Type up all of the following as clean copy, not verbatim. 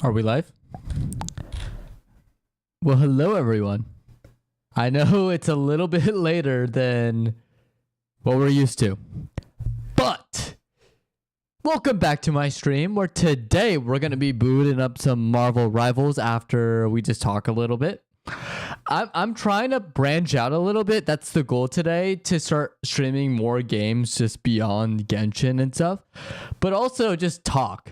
Are we live? Well, hello everyone. I know it's a little bit later than what we're used to, but welcome back to my stream where today we're going to be booting up some Marvel Rivals after we just talk a little bit. I'm trying to branch out a little bit. That's the goal today, to start streaming more games just beyond Genshin and stuff, but also just talk.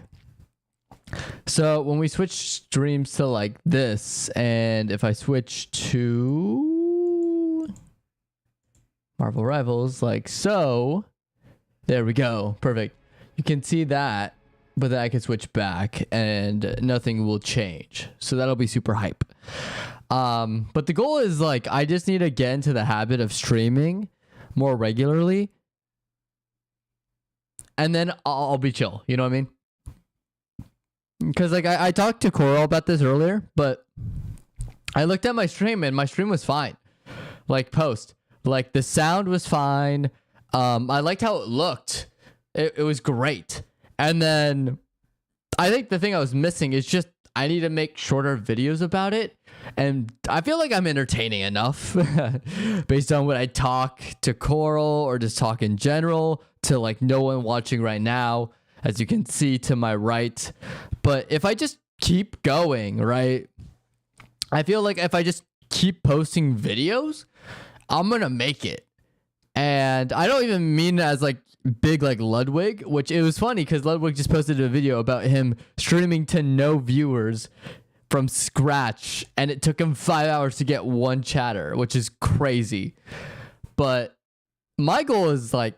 So when we switch streams to like this, and if I switch to Marvel Rivals like so, there we go. Perfect. You can see that, but then I can switch back and nothing will change. So that'll be super hype. But the goal is like, I just need to get into the habit of streaming more regularly, and then I'll be chill. You know what I mean? Because like I talked to Coral about this earlier, but I looked at my stream and my stream was fine. Like post, like the sound was fine. I liked how it looked. It was great. And then I think the thing I was missing is just I need to make shorter videos about it. And I feel like I'm entertaining enough based on what I talk to Coral or just talk in general to like no one watching right now, as you can see to my right. But if I just keep going, right, I feel like if I just keep posting videos, I'm going to make it. And I don't even mean as like big like Ludwig, which it was funny because Ludwig just posted a video about him streaming to no viewers from scratch, and it took him 5 hours to get one chatter, which is crazy. But my goal is like,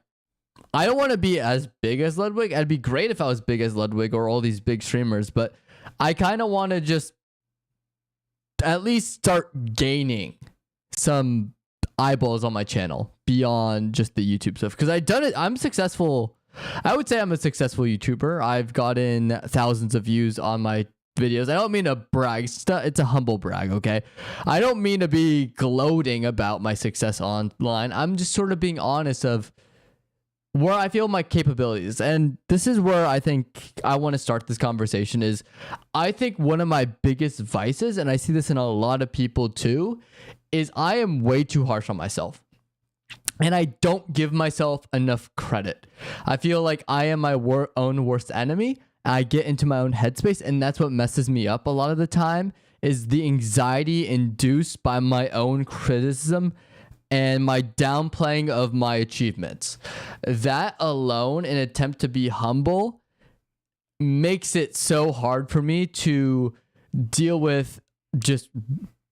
I don't want to be as big as Ludwig. It'd be great if I was big as Ludwig or all these big streamers, but I kind of want to just at least start gaining some eyeballs on my channel beyond just the YouTube stuff. Because I've done it. I'm successful. I would say I'm a successful YouTuber. I've gotten thousands of views on my videos. I don't mean to brag. It's a humble brag, okay? I don't mean to be gloating about my success online. I'm just sort of being honest of where I feel my capabilities. And this is where I think I want to start this conversation is I think one of my biggest vices, and I see this in a lot of people too, is I am way too harsh on myself. And I don't give myself enough credit. I feel like I am my own worst enemy. I get into my own headspace, and that's what messes me up a lot of the time is the anxiety induced by my own criticism and my downplaying of my achievements. That alone, in an attempt to be humble, makes it so hard for me to deal with just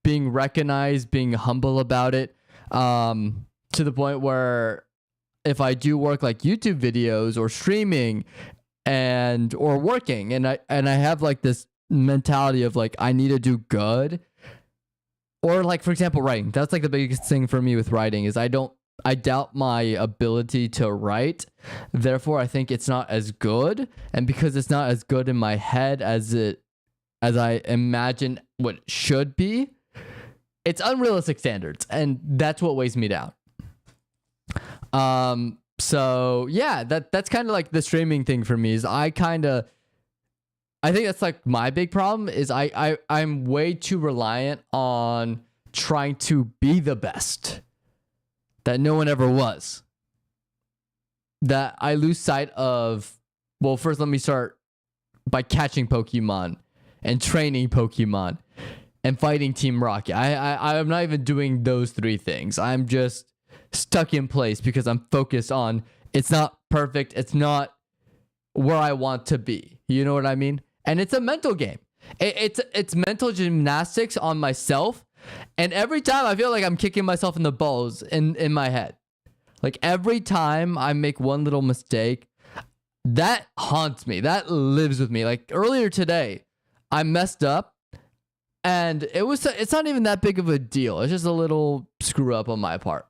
being recognized, being humble about it, to the point where if I do work like YouTube videos or streaming or working, and I have like this mentality of like I need to do good. Or like, for example, writing. That's like the biggest thing for me with writing is I doubt my ability to write. Therefore, I think it's not as good. And because it's not as good in my head as I imagine what it should be, it's unrealistic standards. And that's what weighs me down. So yeah, that's kind of like the streaming thing for me is I think that's like my big problem is I'm way too reliant on trying to be the best that no one ever was. That I lose sight of, well, first let me start by catching Pokemon and training Pokemon and fighting Team Rocket. I'm not even doing those three things. I'm just stuck in place because I'm focused on it's not perfect. It's not where I want to be. You know what I mean? And it's a mental game. It's mental gymnastics on myself. And every time I feel like I'm kicking myself in the balls in my head. Like every time I make one little mistake, that haunts me. That lives with me. Like earlier today, I messed up and it's not even that big of a deal. It's just a little screw up on my part.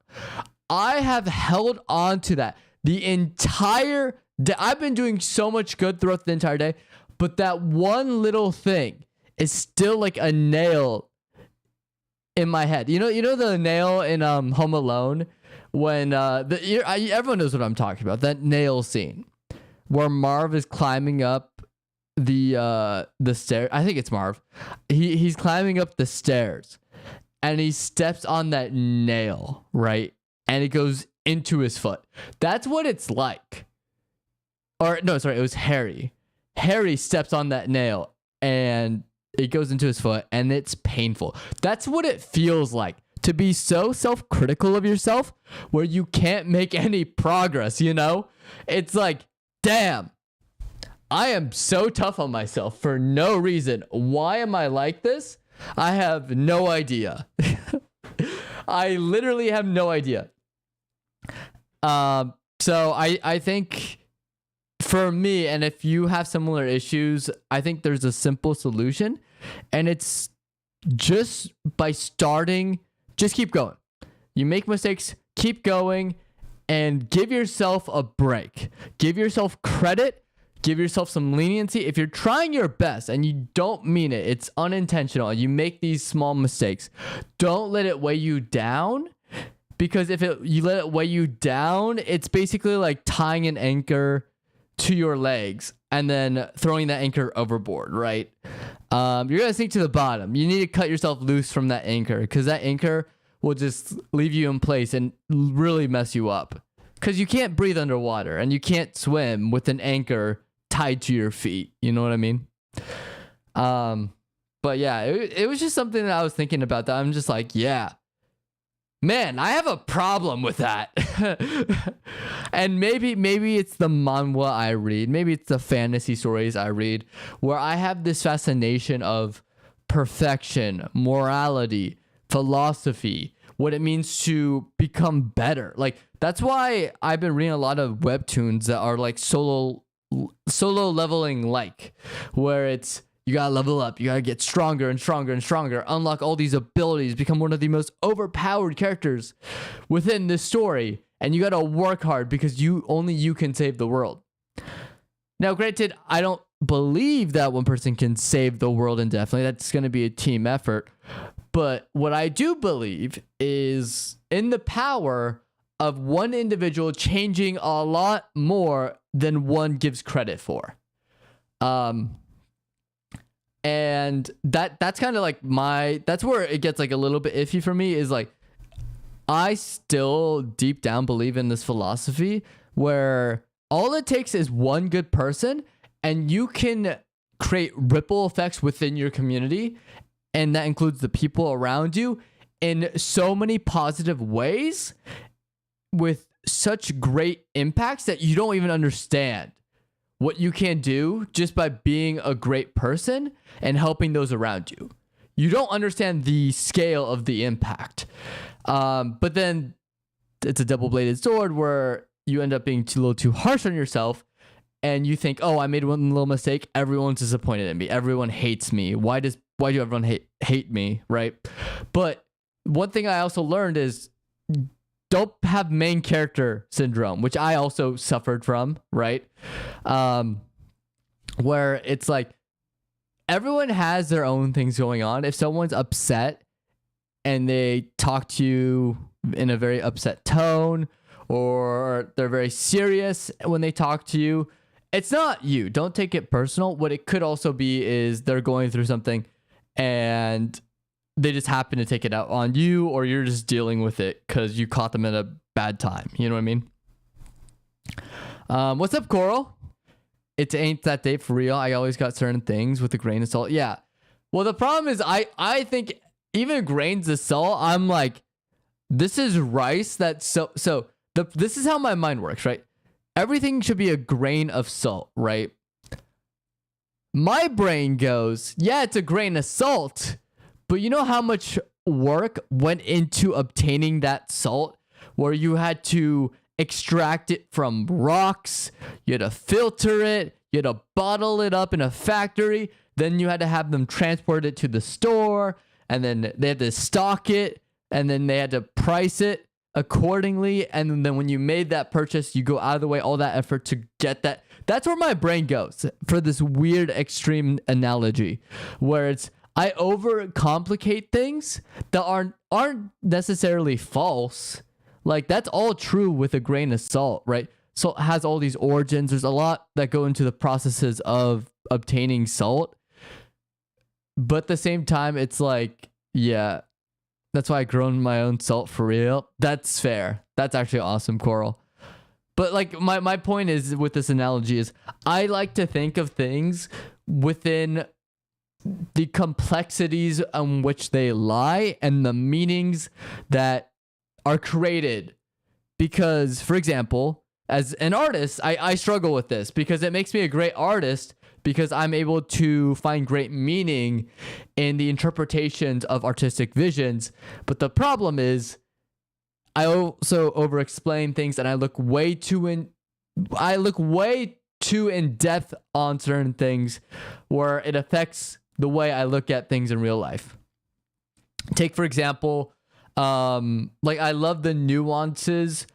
I have held on to that the entire day. I've been doing so much good throughout the entire day. But that one little thing is still like a nail in my head. You know the nail in Home Alone when everyone knows what I'm talking about. That nail scene where Marv is climbing up the stair. I think it's Marv. He's climbing up the stairs and he steps on that nail, right? And it goes into his foot. That's what it's like. Or no, sorry, it was Harry. Harry steps on that nail and it goes into his foot and it's painful. That's what it feels like to be so self-critical of yourself where you can't make any progress, you know? It's like, damn, I am so tough on myself for no reason. Why am I like this? I have no idea. I literally have no idea. So I think for me, and if you have similar issues, I think there's a simple solution, and it's just by starting, just keep going. You make mistakes, keep going, and give yourself a break. Give yourself credit. Give yourself some leniency. If you're trying your best and you don't mean it, it's unintentional, you make these small mistakes, don't let it weigh you down. Because if you let it weigh you down, it's basically like tying an anchor to your legs and then throwing that anchor overboard, right? You're going to sink to the bottom. You need to cut yourself loose from that anchor because that anchor will just leave you in place and really mess you up. Because you can't breathe underwater and you can't swim with an anchor tied to your feet. You know what I mean? But yeah, it was just something that I was thinking about that I'm just like, yeah. Man, I have a problem with that. And maybe it's the manhwa I read. Maybe it's the fantasy stories I read where I have this fascination of perfection, morality, philosophy, what it means to become better. Like, that's why I've been reading a lot of webtoons that are like solo leveling, like, where it's, you gotta level up, you gotta get stronger and stronger and stronger, unlock all these abilities, become one of the most overpowered characters within this story, and you gotta work hard because only you can save the world. Now, granted, I don't believe that one person can save the world indefinitely. That's gonna be a team effort. But what I do believe is in the power of one individual changing a lot more than one gives credit for. And that's kind of like that's where it gets like a little bit iffy for me, is like, I still deep down believe in this philosophy where all it takes is one good person and you can create ripple effects within your community. And that includes the people around you in so many positive ways with such great impacts that you don't even understand what you can do just by being a great person and helping those around you. You don't understand the scale of the impact. But then it's a double-bladed sword where you end up being a little too harsh on yourself and you think, oh, I made one little mistake. Everyone's disappointed in me. Everyone hates me. Why do everyone hate me, right? But one thing I also learned is don't have main character syndrome, which I also suffered from, right? Where it's like everyone has their own things going on. If someone's upset and they talk to you in a very upset tone, or they're very serious when they talk to you, it's not you. Don't take it personal. What it could also be is they're going through something and they just happen to take it out on you, or you're just dealing with it because you caught them at a bad time. You know what I mean? What's up, Coral? It ain't that day for real. I always got certain things with a grain of salt. Yeah. Well, the problem is I think even grains of salt, I'm like, this is rice that's this is how my mind works, right? Everything should be a grain of salt, right? My brain goes, yeah, it's a grain of salt, but you know how much work went into obtaining that salt, where you had to extract it from rocks, you had to filter it, you had to bottle it up in a factory, then you had to have them transport it to the store, and then they had to stock it, and then they had to price it accordingly, and then when you made that purchase, you go out of the way, all that effort to get that. That's where my brain goes for this weird extreme analogy, where it's, I overcomplicate things that aren't necessarily false. Like, that's all true with a grain of salt, right? salt has all these origins. There's a lot that go into the processes of obtaining salt. But at the same time, it's like, yeah, that's why I grown my own salt for real. That's fair. That's actually awesome, Coral. But like my point is with this analogy is I like to think of things within the complexities on which they lie and the meanings that are created. Because, for example, as an artist, I struggle with this because it makes me a great artist because I'm able to find great meaning in the interpretations of artistic visions. But the problem is I also over-explain things and I look way too in depth on certain things where it affects the way I look at things in real life. Take, for example, like I love the nuances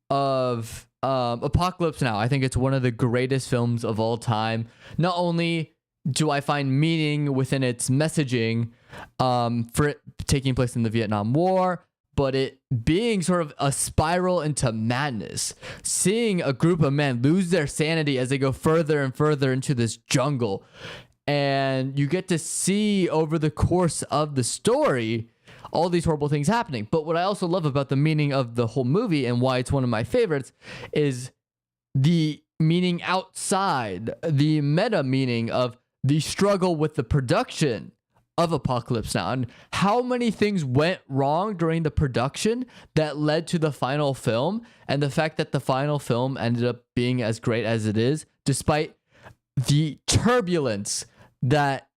of Apocalypse Now. I think it's one of the greatest films of all time. Not only do I find meaning within its messaging for it taking place in the Vietnam War, but it being sort of a spiral into madness. Seeing a group of men lose their sanity as they go further and further into this jungle. And you get to see over the course of the story all these horrible things happening. But what I also love about the meaning of the whole movie and why it's one of my favorites is the meaning outside, the meta meaning of the struggle with the production of Apocalypse Now and how many things went wrong during the production that led to the final film, and the fact that the final film ended up being as great as it is despite the turbulence that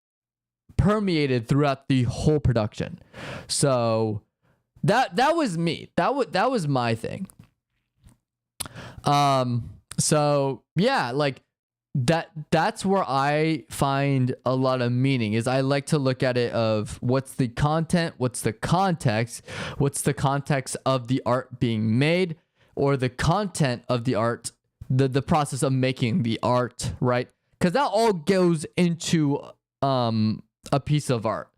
permeated throughout the whole production. So that was me. That was my thing. So yeah, like that's where I find a lot of meaning is I like to look at it of what's the content, what's the context of the art being made, or the content of the art, the process of making the art, right? Because that all goes into a piece of art.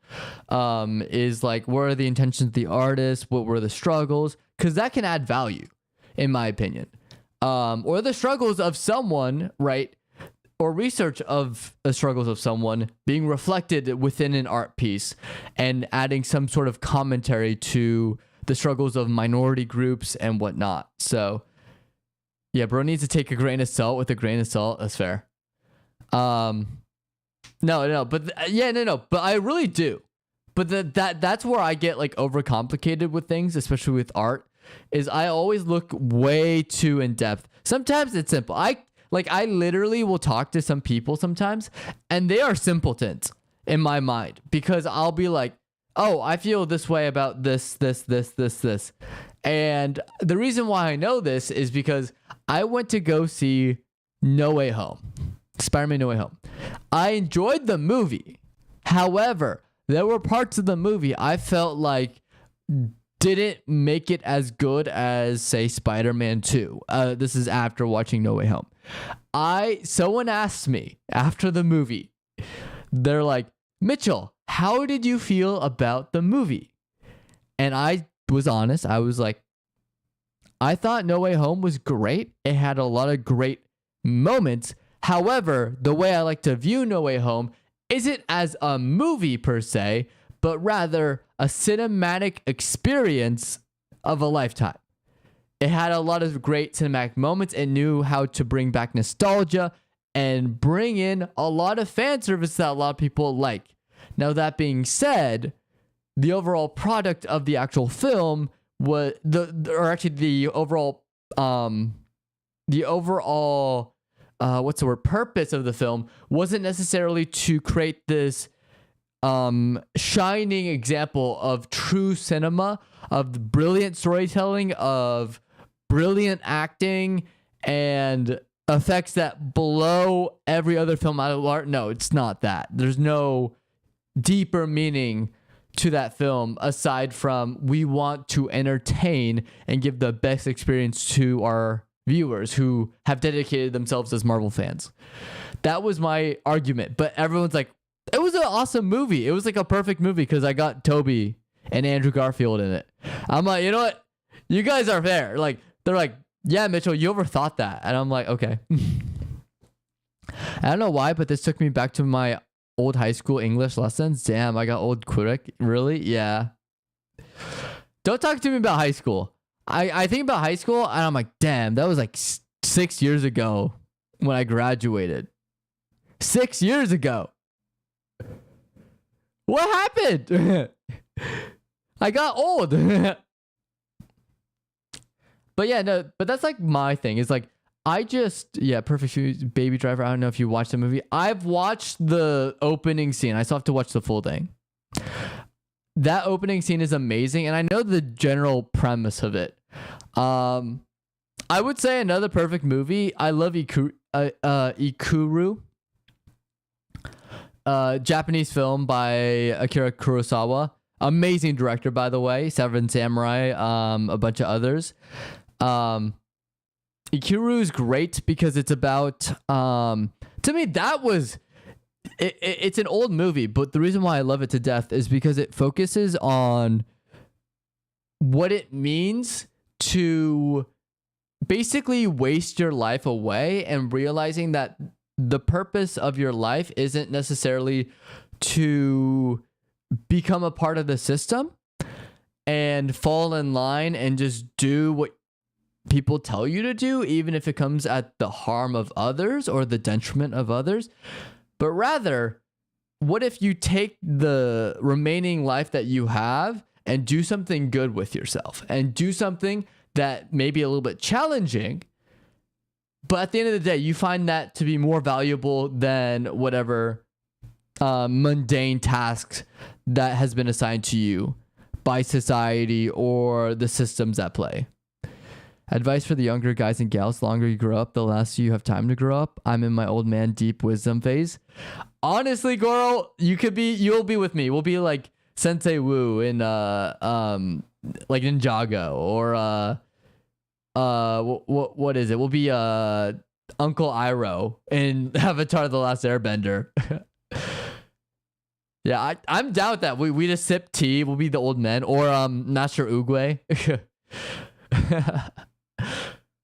Is like, what are the intentions of the artist? What were the struggles? Because that can add value, in my opinion. Or the struggles of someone, right? Or research of the struggles of someone being reflected within an art piece and adding some sort of commentary to the struggles of minority groups and whatnot. So yeah, bro needs to take a grain of salt with a grain of salt. That's fair. No, but but I really do. But that's where I get like overcomplicated with things, especially with art, is I always look way too in depth. Sometimes it's simple. I literally will talk to some people sometimes and they are simpletons in my mind because I'll be like, oh, I feel this way about this. And the reason why I know this is because I went to go see No Way Home. Spider-Man No Way Home. I enjoyed the movie. However, there were parts of the movie I felt like didn't make it as good as, say, Spider-Man 2. This is after watching No Way Home. Someone asked me after the movie, they're like, Mitchell, how did you feel about the movie? And I was honest. I was like, I thought No Way Home was great. It had a lot of great moments. However, the way I like to view No Way Home isn't as a movie per se, but rather a cinematic experience of a lifetime. It had a lot of great cinematic moments. It knew how to bring back nostalgia and bring in a lot of fan service that a lot of people like. Now, that being said, the overall product of the actual film was the overall purpose of the film wasn't necessarily to create this shining example of true cinema, of brilliant storytelling, of brilliant acting, and effects that blow every other film out of art. No, it's not that. There's no deeper meaning to that film aside from we want to entertain and give the best experience to our viewers who have dedicated themselves as Marvel fans. That was my argument. But everyone's like, it was an awesome movie. It was like a perfect movie because I got Toby and Andrew Garfield in it. I'm like, you know what? You guys are fair. Like, they're like, Yeah, Mitchell, you overthought that. And I'm like, okay. I don't know why, but this took me back to my old high school English lessons. Damn, I got old quick. Really? Yeah. Don't talk to me about high school. I think about high school and I'm like, damn, that was like 6 years ago when I graduated. 6 years ago. What happened? I got old. But yeah, no, but that's like my thing. It's like, Perfect Shoes, Baby Driver. I don't know if you watched the movie. I've watched the opening scene. I still have to watch the full thing. That opening scene is amazing, and I know the general premise of it. I would say another perfect movie. I love Ikuru. Japanese film by Akira Kurosawa. Amazing director, by the way. Seven Samurai, a bunch of others. Ikuru is great because it's about, to me, that was, it's an old movie, but the reason why I love it to death is because it focuses on what it means to basically waste your life away and realizing that the purpose of your life isn't necessarily to become a part of the system and fall in line and just do what people tell you to do, even if it comes at the harm of others or the detriment of others. But rather, what if you take the remaining life that you have and do something good with yourself and do something that may be a little bit challenging, but at the end of the day, you find that to be more valuable than whatever mundane tasks that has been assigned to you by society or the systems at play. Advice for the younger guys and gals: the longer you grow up, the less you have time to grow up. I'm in my old man deep wisdom phase. Honestly, Goro, you'll be with me. We'll be like Sensei Wu in like Ninjago, or what is it? We'll be Uncle Iroh in Avatar: The Last Airbender. Yeah, I'm down with that. We just sip tea. We'll be the old men, or Master Oogway.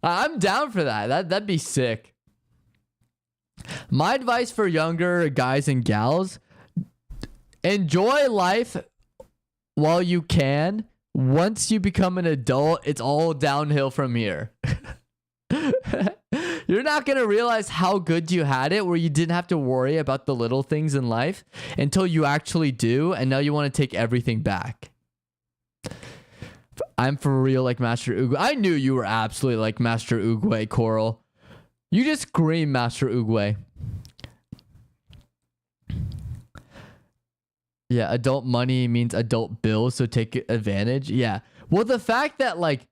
I'm down for that. That'd be sick. My advice for younger guys and gals: enjoy life while you can. Once you become an adult, it's all downhill from here. You're not going to realize how good you had it, where you didn't have to worry about the little things in life, until you actually do, and now you want to take everything back. I'm for real like Master Oogway. I knew you were absolutely like Master Oogway, Coral. You just scream Master Oogway. Yeah, adult money means adult bills, so take advantage. Yeah. Well, the fact that, like,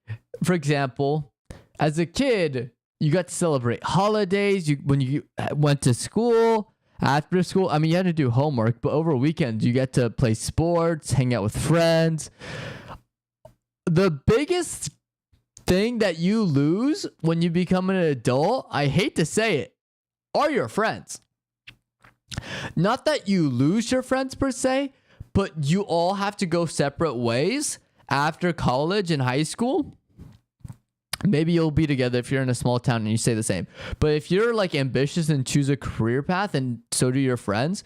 for example, as a kid, you got to celebrate holidays. When you went to school, after school, I mean, you had to do homework, but over weekends, you get to play sports, hang out with friends. The biggest thing that you lose when you become an adult, I hate to say it, are your friends. Not that you lose your friends per se, but you all have to go separate ways after college and high school. Maybe you'll be together if you're in a small town and you stay the same. But if you're like ambitious and choose a career path, and so do your friends,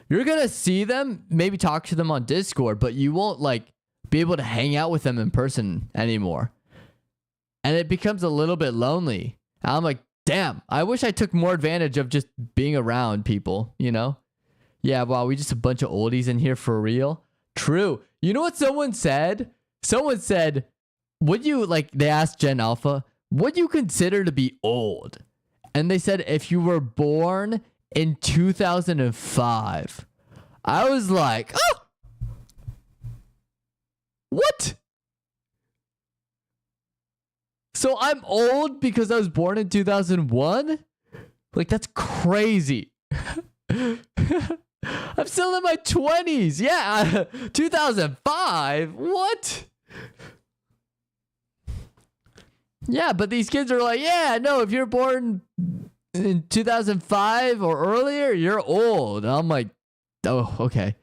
you're going to see them, maybe talk to them on Discord, but you won't like be able to hang out with them in person anymore. And it becomes a little bit lonely. And I'm like, damn, I wish I took more advantage of just being around people, you know? Yeah, wow, we just a bunch of oldies in here for real. True. You know what someone said? Someone said, would you, like, they asked Gen Alpha, what do you consider to be old? And they said, if you were born in 2005. I was like, oh! What? So I'm old because I was born in 2001? Like, that's crazy. I'm still in my 20s. Yeah, 2005? What? Yeah, but these kids are like, yeah, no, if you're born in 2005 or earlier, you're old. And I'm like, oh, okay.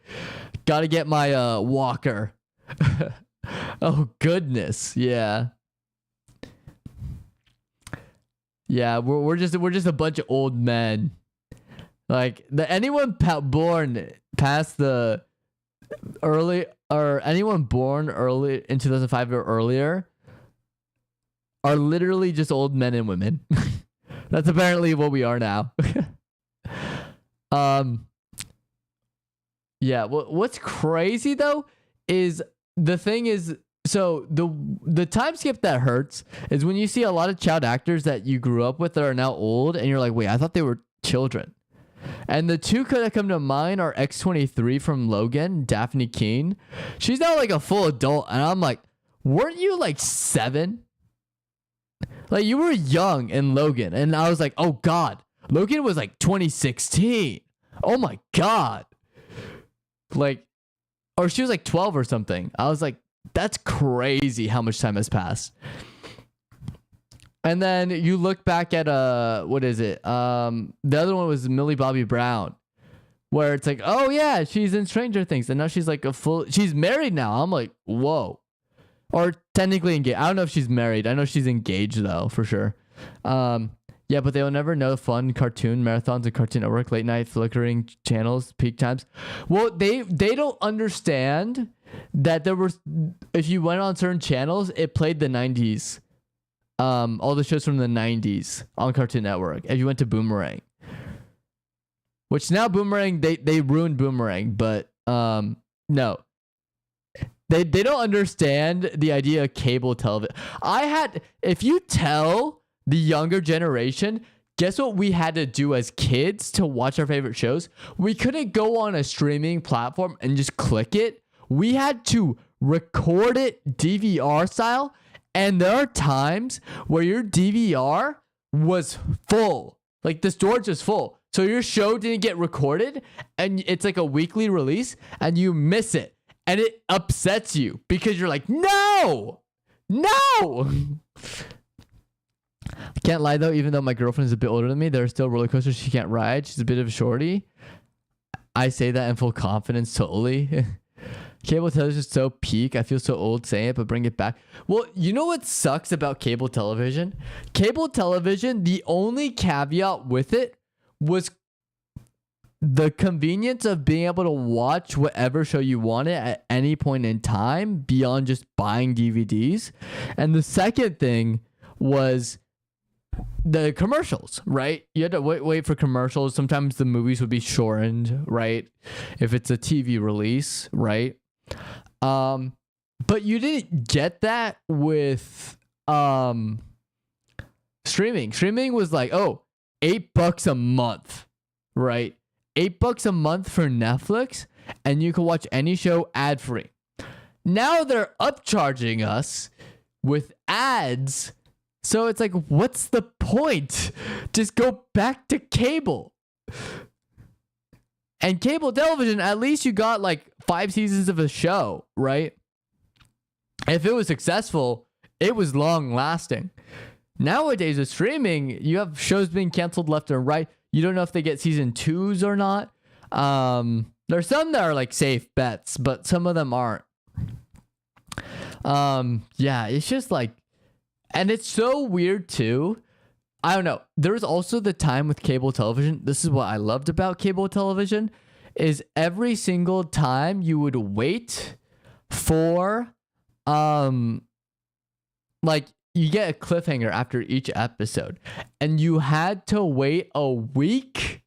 Gotta get my walker. Oh, goodness. Yeah. Yeah, we're just a bunch of old men. Like anyone born past the early, or anyone born early in 2005 or earlier are literally just old men and women. That's apparently what we are now. Yeah, what's crazy though is so the time skip that hurts is when you see a lot of child actors that you grew up with that are now old and you're like, wait, I thought they were children. And the two that come to mind are X23 from Logan, Daphne Keane. She's now like a full adult and I'm like, weren't you like 7? Like you were young in Logan and I was like, oh God, Logan was like 2016. Oh my God. Like, or she was like 12 or something. I was like, that's crazy how much time has passed. And then you look back at what is it? The other one was Millie Bobby Brown, where it's like, oh yeah, she's in Stranger Things, and now she's like she's married now. I'm like, whoa. Or technically engaged. I don't know if she's married. I know she's engaged though, for sure. Yeah, but they'll never know fun cartoon marathons and Cartoon Network, late night flickering channels, peak times. Well, they don't understand that there was, if you went on certain channels, it played the 90s. All the shows from the 90s on Cartoon Network. If you went to Boomerang. Which now Boomerang, they ruined Boomerang, but no. They don't understand the idea of cable television. If you tell the younger generation, guess what we had to do as kids to watch our favorite shows? We couldn't go on a streaming platform and just click it. We had to record it DVR style. And there are times where your DVR was full. Like the storage was full. So your show didn't get recorded and it's like a weekly release and you miss it. And it upsets you because you're like, no. I can't lie though, even though my girlfriend is a bit older than me, there are still roller coasters she can't ride. She's a bit of a shorty. I say that in full confidence totally. Cable television is so peak. I feel so old saying it, but bring it back. Well, you know what sucks about cable television? Cable television, the only caveat with it was the convenience of being able to watch whatever show you wanted at any point in time beyond just buying DVDs. And the second thing was the commercials, right? You had to wait for commercials. Sometimes the movies would be shortened, right? If it's a TV release, right? But you didn't get that with streaming. Streaming was like, oh, $8 a month, right? $8 a month for Netflix, and you can watch any show ad free. Now they're upcharging us with ads. So it's like, what's the point? Just go back to cable. And cable television, at least you got like 5 seasons of a show, right? If it was successful, it was long lasting. Nowadays with streaming, you have shows being canceled left and right. You don't know if they get season 2s or not. There's some that are like safe bets, but some of them aren't. Yeah, it's just like, and it's so weird too. I don't know. There was also the time with cable television. This is what I loved about cable television is every single time you would wait for, like you get a cliffhanger after each episode and you had to wait a week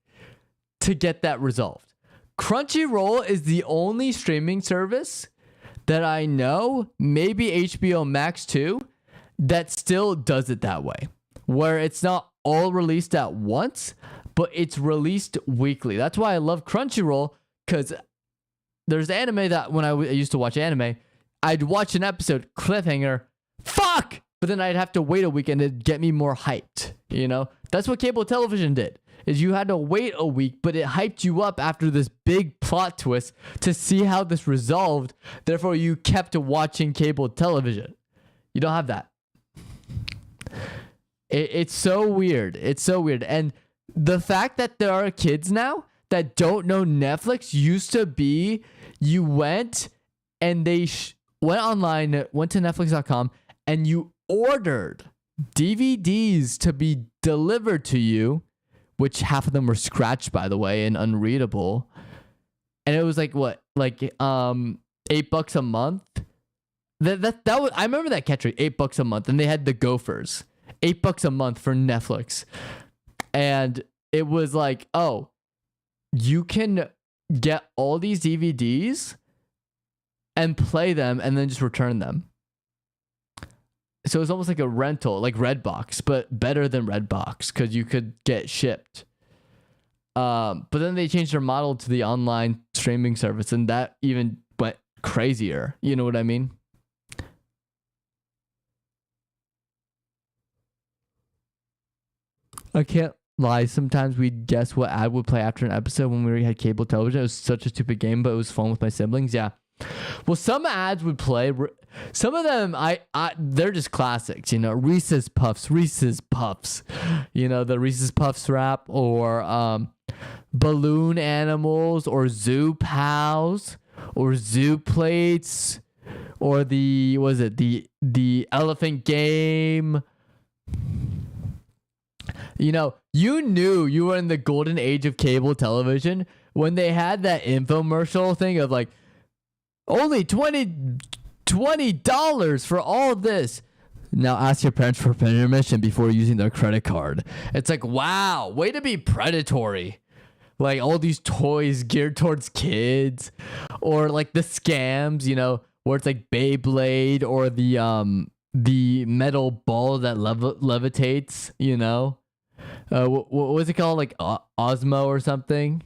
to get that resolved. Crunchyroll is the only streaming service that I know, maybe HBO Max too, that still does it that way, where it's not all released at once, but it's released weekly. That's why I love Crunchyroll, because there's anime that when I used to watch anime, I'd watch an episode, cliffhanger, fuck, but then I'd have to wait a week and it'd get me more hyped, you know? That's what cable television did, is you had to wait a week, but it hyped you up after this big plot twist to see how this resolved. Therefore, you kept watching cable television. You don't have that. It's so weird. It's so weird. And the fact that there are kids now that don't know Netflix used to be you went and they went online, went to Netflix.com and you ordered DVDs to be delivered to you, which half of them were scratched, by the way, and unreadable. And it was like what, like $8 a month. That was, I remember that catch rate, $8 a month, and they had the Gophers, $8 a month for Netflix, and it was like, oh, you can get all these DVDs and play them, and then just return them. So it was almost like a rental, like Redbox, but better than Redbox because you could get shipped. But then they changed their model to the online streaming service, and that even went crazier. You know what I mean? I can't lie. Sometimes we'd guess what ad would play after an episode when we had cable television. It was such a stupid game, but it was fun with my siblings. Yeah. Well, some ads would play. Some of them, they're just classics. You know, Reese's Puffs. You know, the Reese's Puffs wrap, or balloon animals, or zoo pals, or zoo plates, or the elephant game. You know, you knew you were in the golden age of cable television when they had that infomercial thing of like, only $20 for all this. Now ask your parents for permission before using their credit card. It's like, wow, way to be predatory. Like all these toys geared towards kids, or like the scams, you know, where it's like Beyblade, or the metal ball that levitates, you know. What was it called? Like Osmo or something?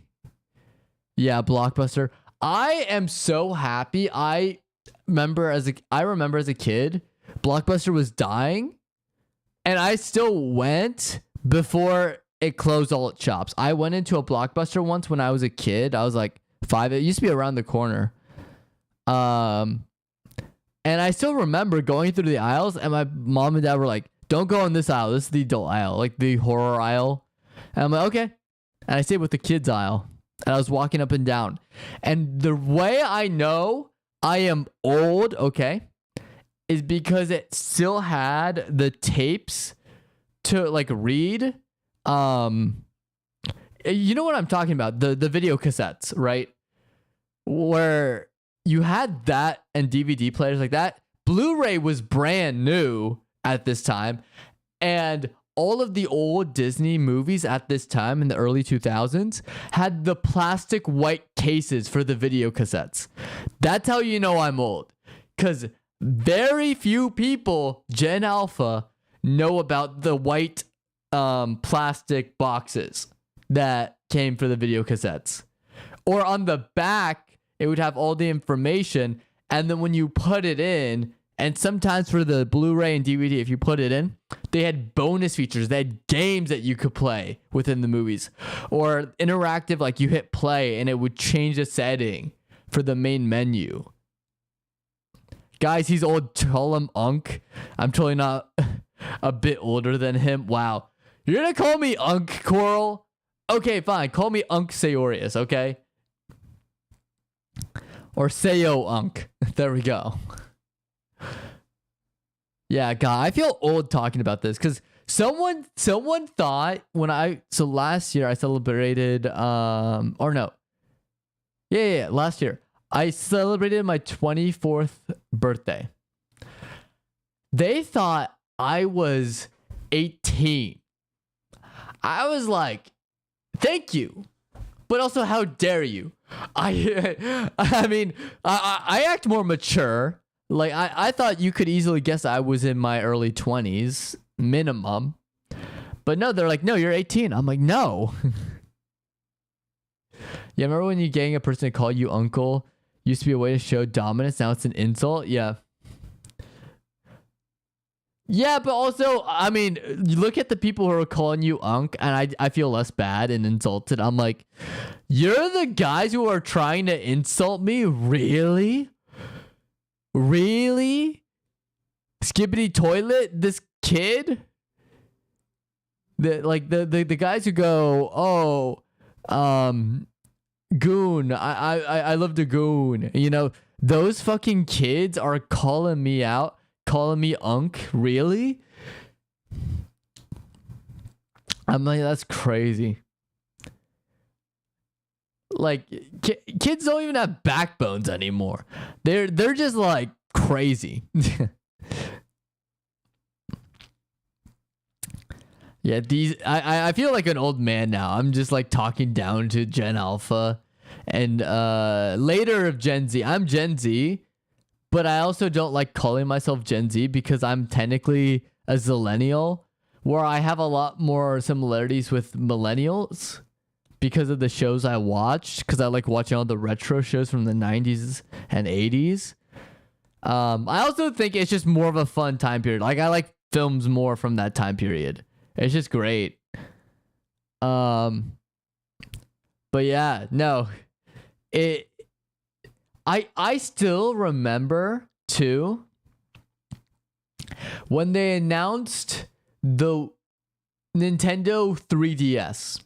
Yeah, Blockbuster. I am so happy. I remember as a kid, Blockbuster was dying, and I still went before it closed all its shops. I went into a Blockbuster once when I was a kid. I was like 5. It used to be around the corner. And I still remember going through the aisles, and my mom and dad were like, don't go in this aisle. This is the adult aisle, like the horror aisle. And I'm like, okay. And I stayed with the kids aisle. And I was walking up and down. And the way I know I am old, okay, is because it still had the tapes to like read. You know what I'm talking about? The video cassettes, right? Where you had that and DVD players like that. Blu-ray was brand new at this time, and all of the old Disney movies at this time in the early 2000s had the plastic white cases for the video cassettes. That's how you know I'm old, because very few people, Gen Alpha, know about the white plastic boxes that came for the video cassettes. Or on the back, it would have all the information, and then when you put it in, and sometimes for the Blu-ray and DVD, if you put it in, they had bonus features. They had games that you could play within the movies. Or interactive, like you hit play and it would change the setting for the main menu. Guys, he's old. Call him Unk. I'm totally not a bit older than him. Wow. You're going to call me Unk, Coral? Okay, fine. Call me Unk Seyorias, okay? Or Seyo Unk. There we go. Yeah, God, I feel old talking about this because someone thought so last year I celebrated last year I celebrated my 24th birthday. They thought I was 18. I was like, thank you, but also how dare you? I mean, I act more mature. Like, I thought you could easily guess I was in my early 20s, minimum. But no, they're like, no, you're 18. I'm like, no. Yeah, remember when you getting a person to call you uncle used to be a way to show dominance? Now it's an insult? Yeah. Yeah, but also, I mean, you look at the people who are calling you unk, and I feel less bad and insulted. I'm like, you're the guys who are trying to insult me? Really? Really? Skibbity toilet? This kid? The guys who go, goon. I love the goon. You know, those fucking kids are calling me out, calling me unk. Really? I'm like, that's crazy. Like kids don't even have backbones anymore. They're just like crazy. Yeah, I feel like an old man now. I'm just like talking down to Gen Alpha and later of Gen Z. I'm Gen Z, but I also don't like calling myself Gen Z because I'm technically a zillennial, where I have a lot more similarities with millennials because of the shows I watched, because I like watching all the retro shows from the 90s and 80s. I also think it's just more of a fun time period. Like I like films more from that time period. It's just great. But yeah, no. I still remember too when they announced the Nintendo 3DS.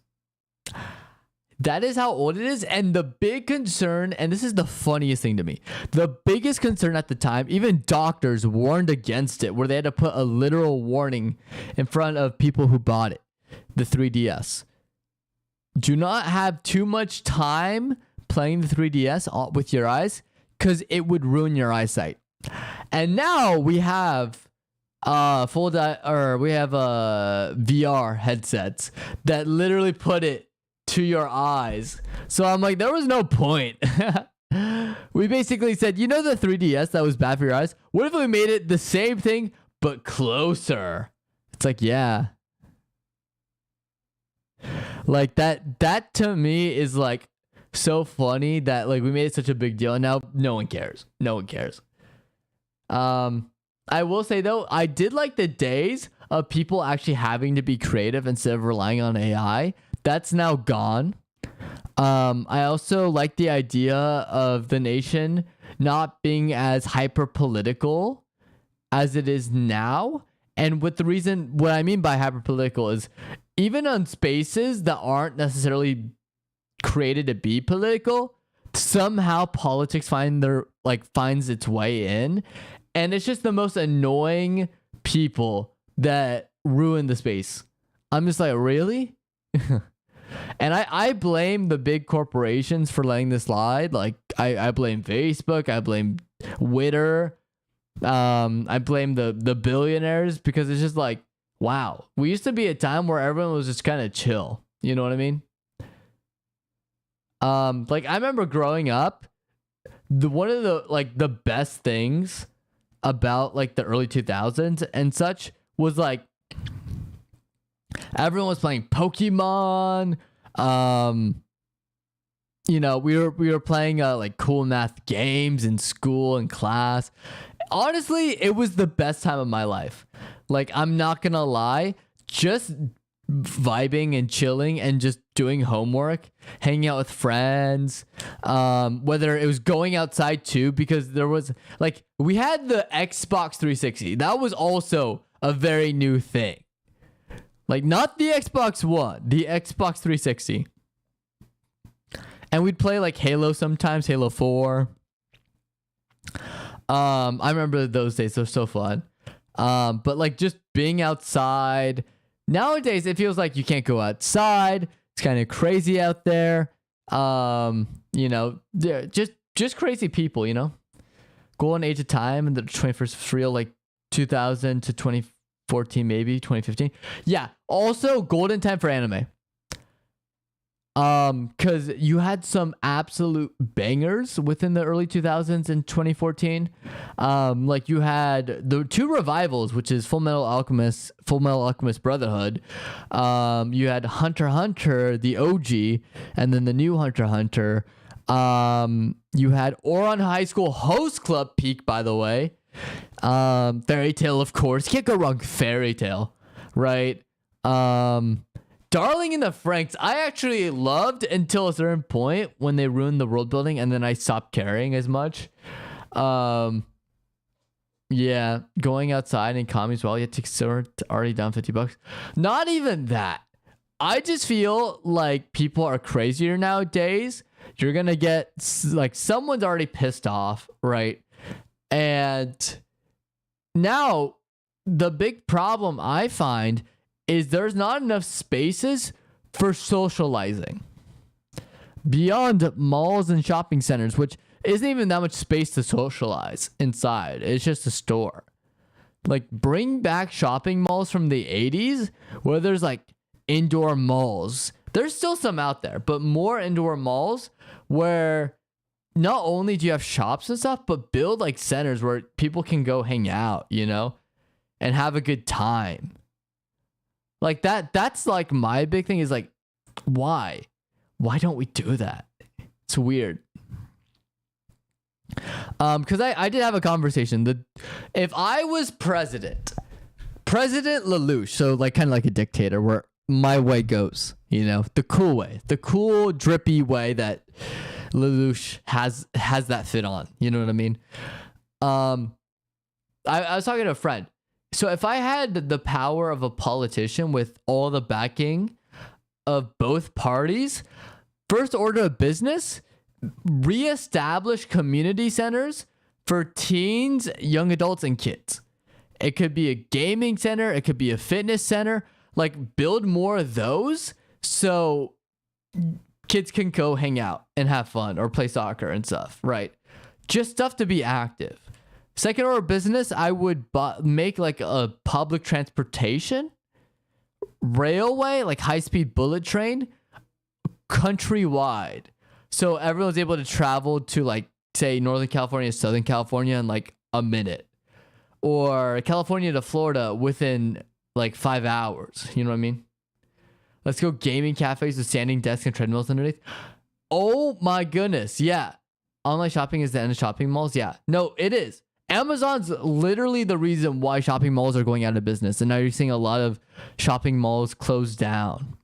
That is how old it is. And the big concern, and this is the funniest thing to me, the biggest concern at the time, even doctors warned against it, where they had to put a literal warning in front of people who bought it, the 3DS. Do not have too much time playing the 3DS with your eyes, because it would ruin your eyesight. And now we have VR headsets that literally put it to your eyes. So I'm like, there was no point. We basically said, you know, the 3DS that was bad for your eyes? What if we made it the same thing but closer? It's like, yeah. Like that to me is like so funny that like we made it such a big deal and now no one cares. No one cares. I will say though, I did like the days of people actually having to be creative instead of relying on AI. That's now gone. I also like the idea of the nation not being as hyper political as it is now. And what I mean by hyper political is even on spaces that aren't necessarily created to be political, somehow politics finds its way in. And it's just the most annoying people that ruin the space. I'm just like, really? And I blame the big corporations for letting this slide. Like I blame Facebook, I blame Twitter, I blame the billionaires, because it's just like, wow, we used to be a time where everyone was just kind of chill. You know what I mean? Like I remember growing up, one of the best things about like the early 2000s and such was like everyone was playing Pokemon. You know, we were playing like cool math games in school and class. Honestly, it was the best time of my life. Like, I'm not gonna lie, just vibing and chilling and just doing homework, hanging out with friends, whether it was going outside too, because there was like, we had the Xbox 360. That was also a very new thing. Like, not the Xbox One, the Xbox 360. And we'd play like Halo sometimes, Halo 4. I remember those days, they were so fun. But like just being outside. Nowadays, it feels like you can't go outside. It's kind of crazy out there. You know, just crazy people, you know. Golden age of time in the 21st real, like 2000 to 2014, maybe 2015. Yeah. Also, golden time for anime. Because you had some absolute bangers within the early 2000s and 2014. Like you had the two revivals, which is Full Metal Alchemist Brotherhood. You had Hunter x Hunter, the OG, and then the new Hunter x Hunter. You had Ouran High School Host Club peak, by the way. Fairy Tail, of course. Can't go wrong. Fairy Tail, right? Darling in the Franxx, I actually loved until a certain point when they ruined the world building, and then I stopped caring as much. Yeah, going outside and commies while you take already down $50. Not even that. I just feel like people are crazier nowadays. You're gonna get like someone's already pissed off, right? And now the big problem I find is there's not enough spaces for socializing beyond malls and shopping centers, which isn't even that much space to socialize inside. It's just a store. Like, bring back shopping malls from the 80s where there's like indoor malls. There's still some out there, but more indoor malls where not only do you have shops and stuff, but build like centers where people can go hang out, you know, and have a good time. Like that's like my big thing is like, why don't we do that? It's weird. Because I did have a conversation. If I was President Lelouch, so like kind of like a dictator, where my way goes, you know, the cool way, the cool drippy way that Lelouch has that fit on. You know what I mean? I was talking to a friend. So if I had the power of a politician with all the backing of both parties, first order of business, reestablish community centers for teens, young adults, and kids. It could be a gaming center. It could be a fitness center. Like, build more of those so kids can go hang out and have fun or play soccer and stuff, right? Just stuff to be active. Second order business, I would make like a public transportation, railway, like high-speed bullet train, countrywide. So everyone's able to travel to like, say, Northern California, Southern California in like a minute. Or California to Florida within like 5 hours. You know what I mean? Let's go gaming cafes with standing desks and treadmills underneath. Oh my goodness. Yeah. Online shopping is the end of shopping malls. Yeah. No, it is. Amazon's literally the reason why shopping malls are going out of business. And now you're seeing a lot of shopping malls close down.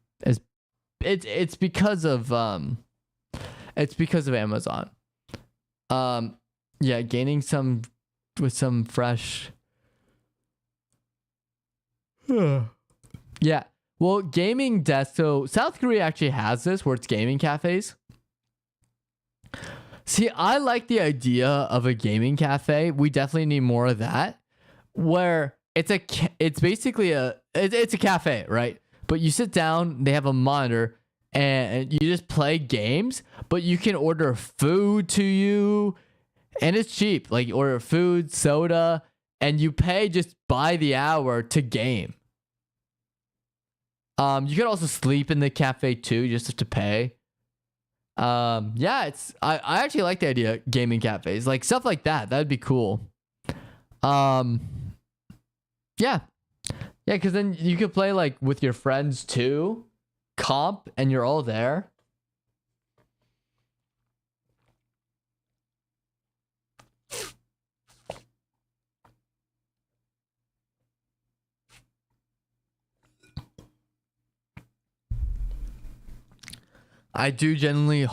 It's because of Amazon. Yeah, gaining some with some fresh. Yeah. Well, gaming desks. So South Korea actually has this where it's gaming cafes. See, I like the idea of a gaming cafe. We definitely need more of that. Where it's basically it's a cafe, right? But you sit down, they have a monitor, and you just play games. But you can order food to you, and it's cheap. Like, you order food, soda, and you pay just by the hour to game. You could also sleep in the cafe too. You just have to pay. Yeah, I actually like the idea of gaming cafes, like stuff like that. That'd be cool. Yeah, because then you could play like with your friends too, comp, and you're all there. I do genuinely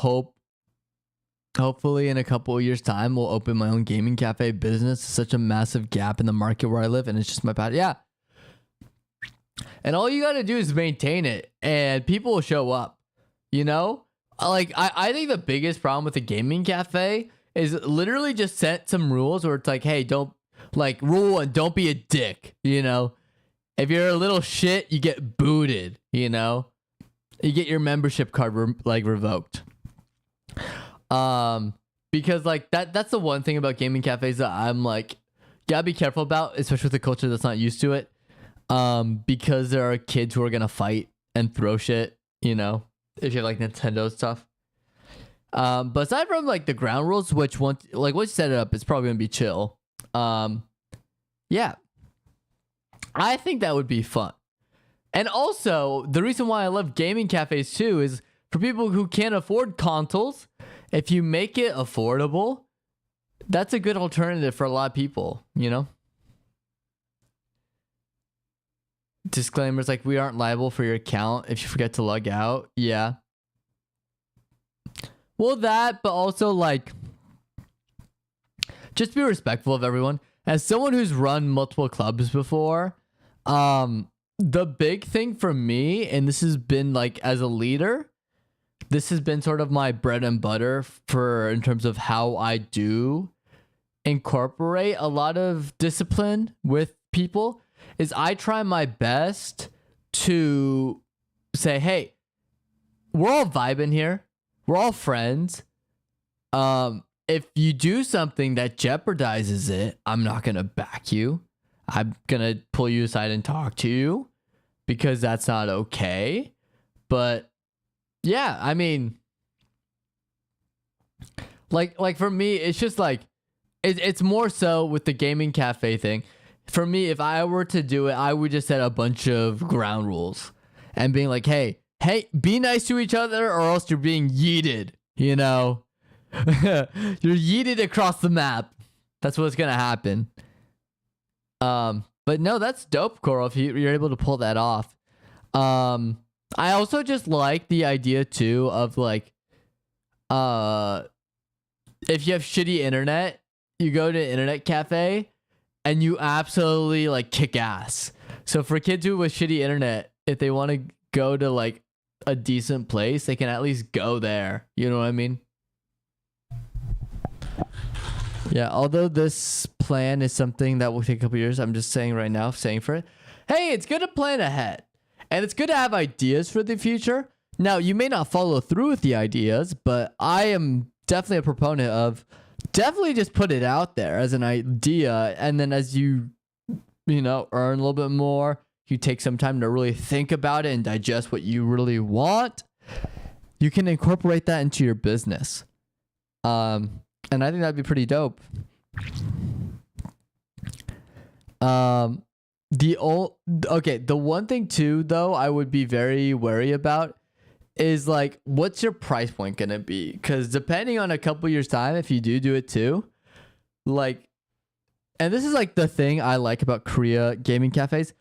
hopefully in a couple of years time, we'll open my own gaming cafe business. It's such a massive gap in the market where I live, and it's just my passion. Yeah. And all you got to do is maintain it, and people will show up, you know? Like, I think the biggest problem with a gaming cafe is literally just set some rules where it's like, hey, don't, like, rule one, don't be a dick, you know? If you're a little shit, you get booted, you know? You get your membership card revoked. Because like that's the one thing about gaming cafes that I'm like, gotta be careful about, especially with a culture that's not used to it. Because there are kids who are gonna fight and throw shit, you know, if you have like Nintendo stuff. But aside from like the ground rules, which once you set it up, it's probably gonna be chill. Yeah, I think that would be fun. And also, the reason why I love gaming cafes too is for people who can't afford consoles, if you make it affordable, that's a good alternative for a lot of people, you know? Disclaimers like, we aren't liable for your account if you forget to log out. Yeah. Well, that, but also like, just be respectful of everyone. As someone who's run multiple clubs before, the big thing for me, and this has been like as a leader, this has been sort of my bread and butter for in terms of how I do incorporate a lot of discipline with people, is I try my best to say, hey, we're all vibing here. We're all friends. If you do something that jeopardizes it, I'm not going to back you. I'm going to pull you aside and talk to you because that's not okay. But yeah, I mean, like for me, it's just like, it's more so with the gaming cafe thing. For me, if I were to do it, I would just set a bunch of ground rules and being like, hey, be nice to each other or else you're being yeeted, you know? You're yeeted across the map. That's what's going to happen. But no, that's dope, Coral, if you're able to pull that off. I also just like the idea too of like, if you have shitty internet, you go to an internet cafe and you absolutely like kick ass. So for kids who with shitty internet, if they want to go to like a decent place, they can at least go there. You know what I mean? Yeah, although this plan is something that will take a couple years, I'm just saying right now, saying for it, hey, it's good to plan ahead. And it's good to have ideas for the future. Now, you may not follow through with the ideas, but I am definitely a proponent of definitely just put it out there as an idea. And then as you know, earn a little bit more, you take some time to really think about it and digest what you really want. You can incorporate that into your business. And I think that'd be pretty dope. The one thing too, though, I would be very wary about is like, what's your price point gonna be? Because depending on a couple years time, if you do it too, like, and this is like the thing I like about Korea gaming cafes.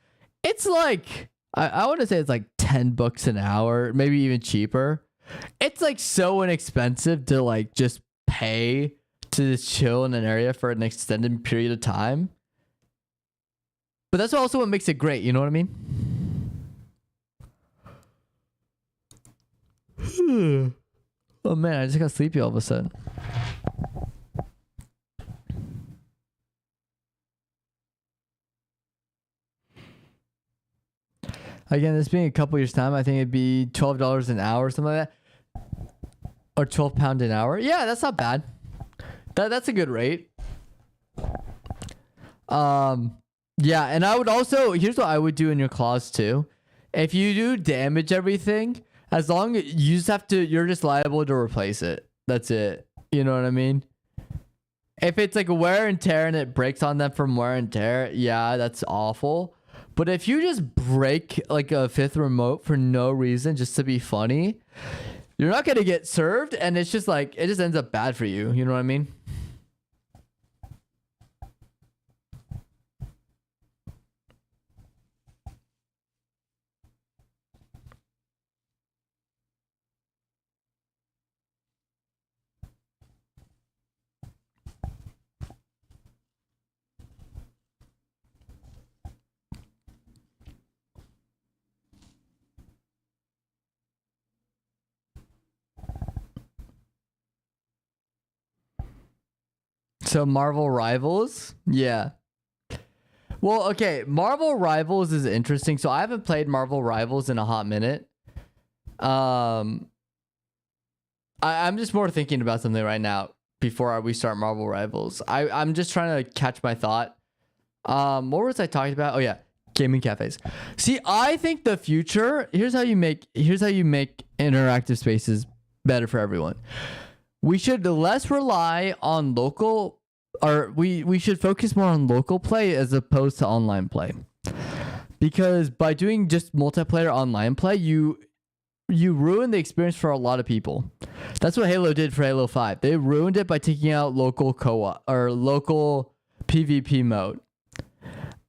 It's like, I want to say it's like $10 an hour, maybe even cheaper. It's like so inexpensive to like just pay to just chill in an area for an extended period of time. But that's also what makes it great. You know what I mean? Oh man, I just got sleepy all of a sudden. Again, this being a couple years time, I think it'd be $12 an hour or something like that. Or £12 an hour. Yeah, that's not bad. That's a good rate. Yeah, and I would also, here's what I would do in your clause too. If you do damage everything, as long as you just have to, you're just liable to replace it. That's it. You know what I mean? If it's like wear and tear and it breaks on them from wear and tear, yeah, that's awful. But if you just break like a fifth remote for no reason, just to be funny, you're not going to get served. And it's just like, it just ends up bad for you. You know what I mean? So Marvel Rivals, yeah. Well, okay, Marvel Rivals is interesting. So I haven't played Marvel Rivals in a hot minute. I'm just more thinking about something right now before we start Marvel Rivals. I'm just trying to catch my thought. What was I talking about? Oh yeah, gaming cafes. See, I think the future. Here's how you make interactive spaces better for everyone. We should less rely on local, or we should focus more on local play as opposed to online play. Because by doing just multiplayer online play, you ruin the experience for a lot of people. That's what Halo did for Halo 5. They ruined it by taking out local co-op or local PvP mode.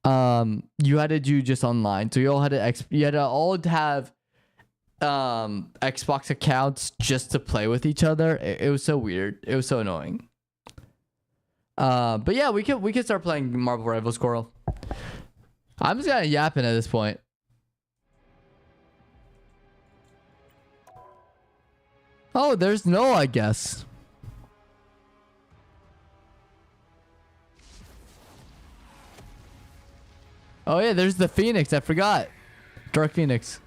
You had to do just online. So you all had to have Xbox accounts just to play with each other. It was so weird. It was so annoying. But yeah, we could start playing Marvel Rivals, Coral. I'm just kind of yapping at this point. Oh, there's no, I guess. Oh yeah, there's the Phoenix. I forgot. Dark Phoenix.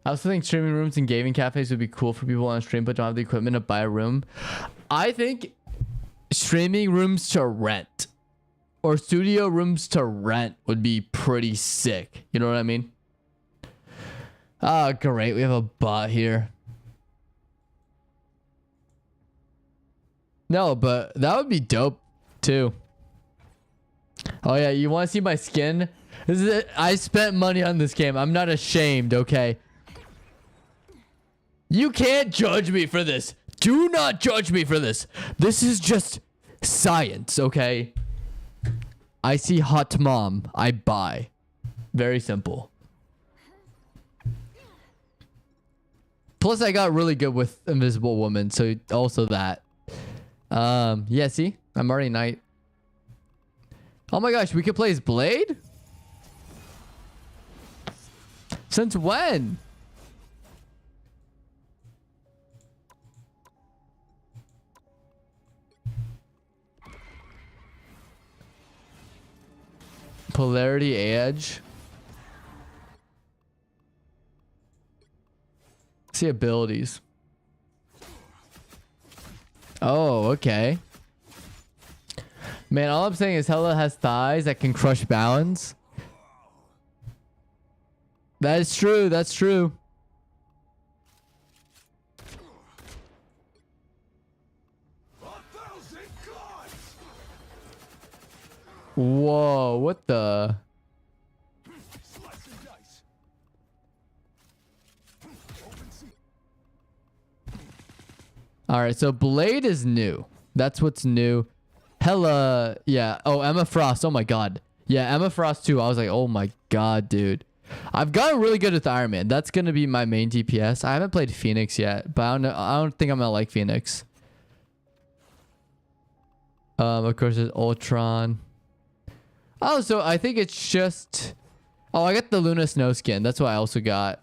I also think streaming rooms and gaming cafes would be cool for people on stream but don't have the equipment to buy a room. I think streaming rooms to rent or studio rooms to rent would be pretty sick. You know what I mean? Oh, great. We have a bot here. No, but that would be dope too. Oh yeah, you want to see my skin? This is it. I spent money on this game. I'm not ashamed, okay? You can't judge me for this. Do not judge me for this. This is just science, okay? I see hot mom. I buy. Very simple. Plus, I got really good with Invisible Woman, so also that. Yeah, see? I'm already knight. Oh my gosh, we could play as Blade? Since when? Polarity Edge. See abilities. Oh, okay. Man, all I'm saying is Hela has thighs that can crush balance. That is true. That's true. Whoa, what the? All right, so Blade is new. That's what's new. Hella, yeah. Oh, Emma Frost. Oh my god. Yeah, Emma Frost too. I was like, oh my god, dude. I've gotten really good with Iron Man. That's gonna be my main DPS. I haven't played Phoenix yet, but I don't know. I don't think I'm gonna like Phoenix. Of course, there's Ultron. Oh, so I think it's just... Oh, I got the Luna Snow skin. That's what I also got.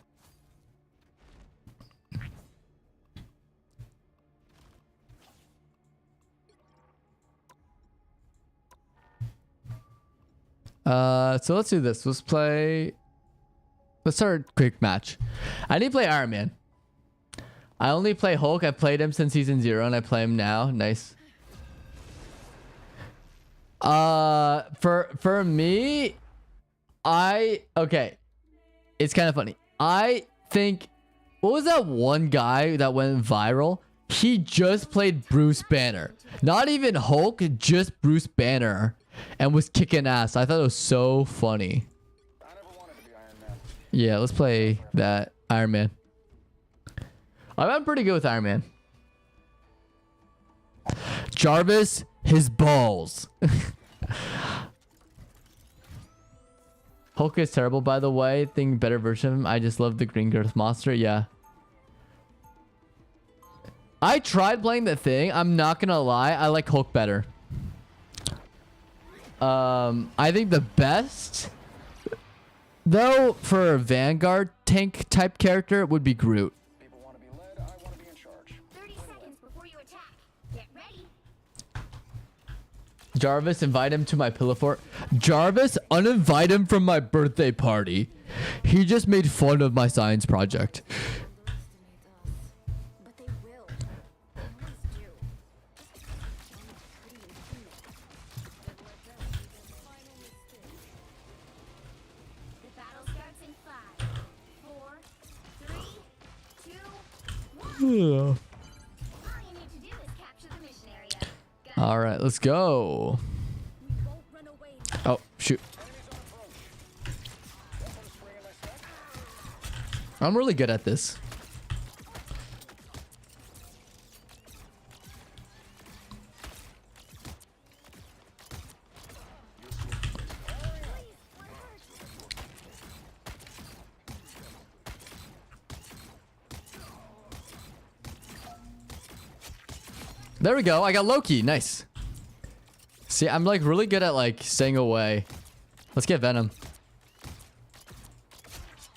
So let's do this. Let's start a quick match. I need to play Iron Man. I only play Hulk. I played him since season 0 and I play him now. Nice. For me, okay. It's kind of funny. I think, what was that one guy that went viral? He just played Bruce Banner. Not even Hulk, just Bruce Banner. And was kicking ass. I thought it was so funny. I never wanted to be Iron Man. Yeah, let's play that Iron Man. I'm pretty good with Iron Man. Jarvis, his balls. Hulk is terrible, by the way. Think better version of him. I just love the Green Girth monster. Yeah. I tried playing the thing. I'm not gonna lie. I like Hulk better. I think the best, though, for a Vanguard tank type character would be Groot. People want to be led, I want to be in charge. 30 seconds before you attack. Get ready. Jarvis, invite him to my pillow fort. Jarvis, uninvite him from my birthday party. He just made fun of my science project. But they will. They always do. The battle starts in 5, 4, 3, 2, 1. All you need to do is capture the mission area. All right, let's go. We won't run away. Oh, shoot. I'm really good at this. There we go. I got Loki. Nice. See, I'm like really good at like staying away. Let's get Venom.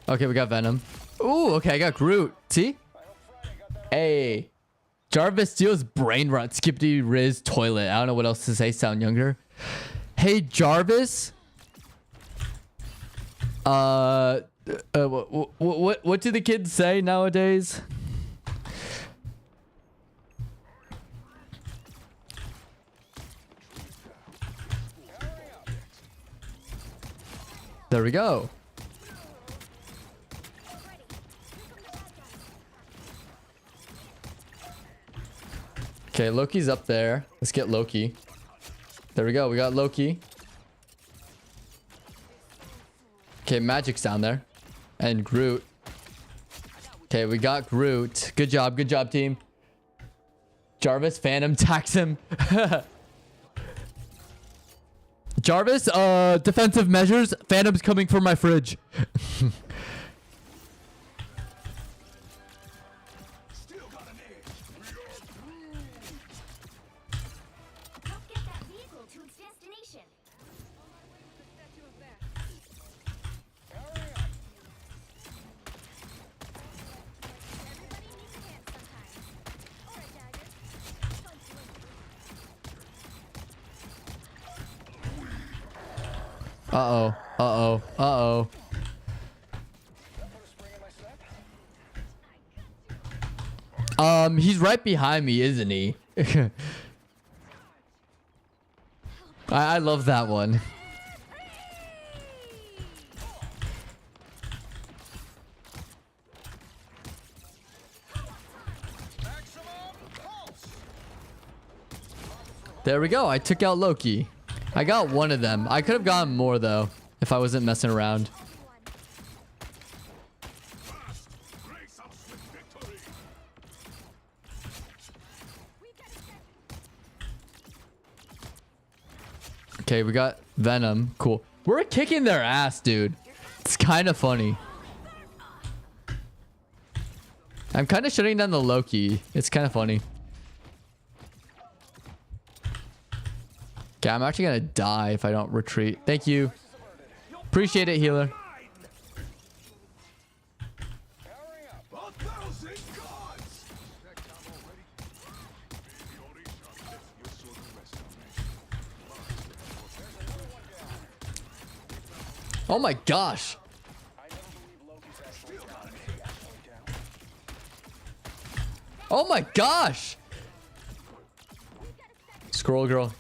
Okay, we got Venom. Ooh, okay, I got Groot. See? Hey. Jarvis steals brain rot. Skippity Riz toilet. I don't know what else to say. Sound younger. Hey, Jarvis. What do the kids say nowadays? There we go. Okay, Loki's up there. Let's get Loki. There we go. We got Loki. Okay, Magic's down there. And Groot. Okay, we got Groot. Good job. Good job, team. Jarvis, Phantom, tax him. Jarvis, defensive measures. Phantom's coming for my fridge. Help get that vehicle to its destination. Everybody needs a hand sometimes. All right, Dagger. Uh-oh. Uh-oh. Uh-oh. He's right behind me, isn't he? I love that one. There we go. I took out Loki. I got one of them. I could have gotten more though if I wasn't messing around. Okay, we got Venom. Cool. We're kicking their ass, dude. It's kind of funny. I'm kind of shutting down the Loki. It's kind of funny. Okay, I'm actually gonna die if I don't retreat. Thank you. Appreciate it, healer. Oh my gosh. Oh my gosh. Squirrel girl.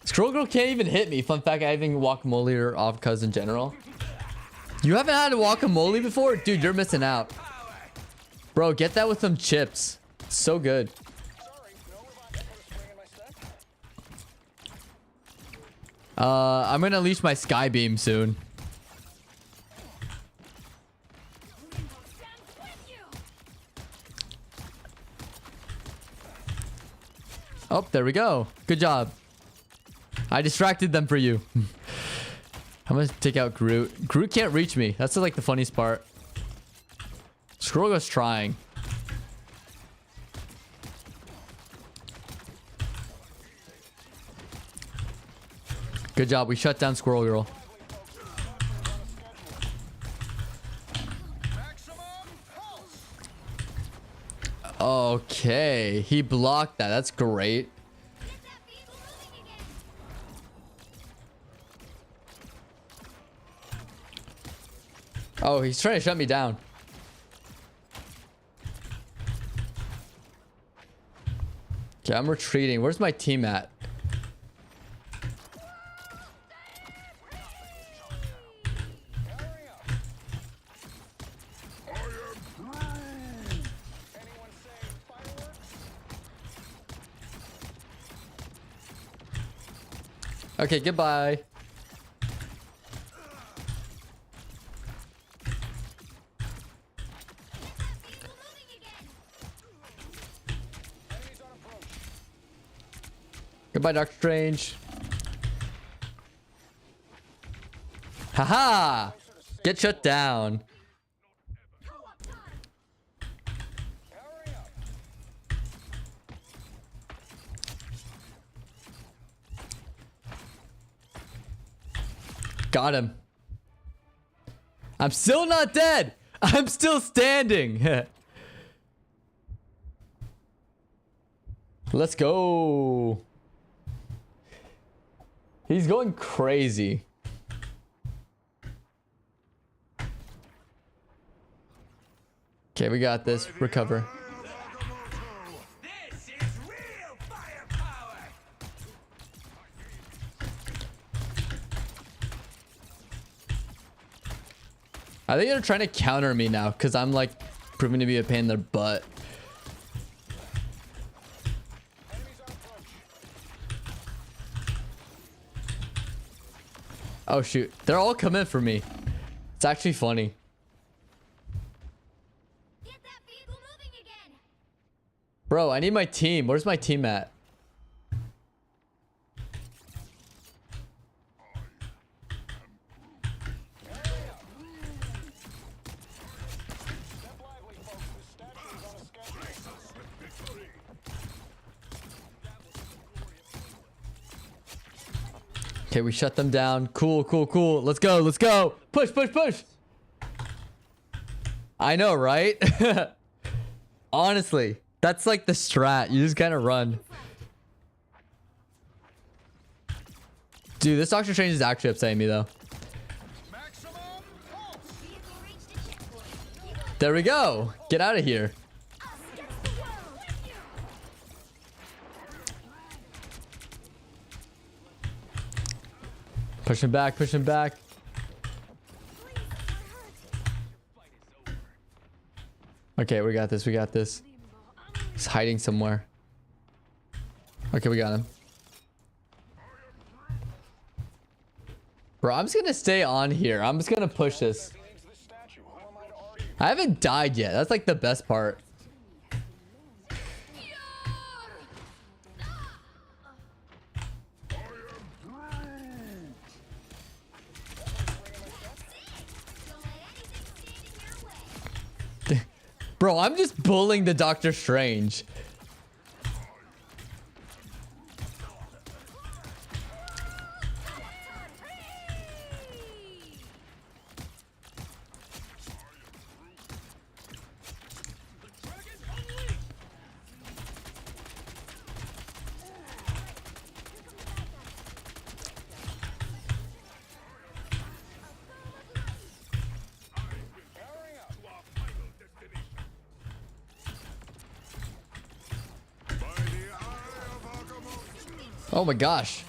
Squirrel girl can't even hit me. Fun fact, I haven't guacamole or avocados in general. You haven't had a guacamole before? Dude, you're missing out. Bro, get that with some chips. So good. I'm gonna unleash my sky beam soon. Oh, there we go. Good job. I distracted them for you. I'm gonna take out Groot. Groot can't reach me. That's like the funniest part. Squirrel Girl's trying. Good job. We shut down Squirrel Girl. Okay. He blocked that. That's great. Oh, he's trying to shut me down. Okay, I'm retreating. Where's my team at? Okay, goodbye. Goodbye, Doctor Strange. Haha! Get shut down. Got him. I'm still not dead. I'm still standing. Let's go. He's going crazy. Okay, we got this. Recover. This is real firepower. I think they're trying to counter me now because I'm like proving to be a pain in their butt. Enemies on approach. Oh shoot, they're all coming for me. It's actually funny. Get that vehicle moving again. Bro, I need my team. Where's my team at? Step lively, folks. This statue is on a schedule. Okay, we shut them down. Cool, cool, cool. Let's go, let's go. Push, push, push. I know, right? Honestly, that's like the strat. You just kind of run. Dude, this Doctor Strange is actually upsetting me though. Maximum pulse. Vehicle reached a checkpoint. There we go. Get out of here. Us against the world. Push him back, push him back. Okay, we got this, we got this. He's hiding somewhere. Okay, we got him. Bro, I'm just gonna stay on here. I'm just gonna push this. He needs this statue. Who am I to argue? I haven't died yet. That's like the best part. Don't let anything stand in your way. Bro, I'm just bullying the Doctor Strange. Powering up. Oh my gosh.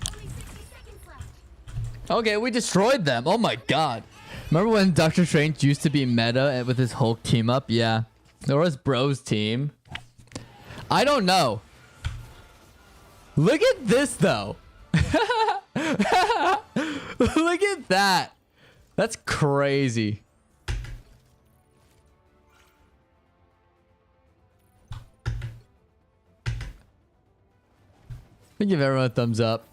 Only 60 seconds left. Okay, we destroyed them. Oh my god. Remember when Doctor Strange used to be meta with his Hulk team up? Yeah. Or his bros team. I don't know. Look at this though. Look at that. That's crazy. I give everyone a thumbs up.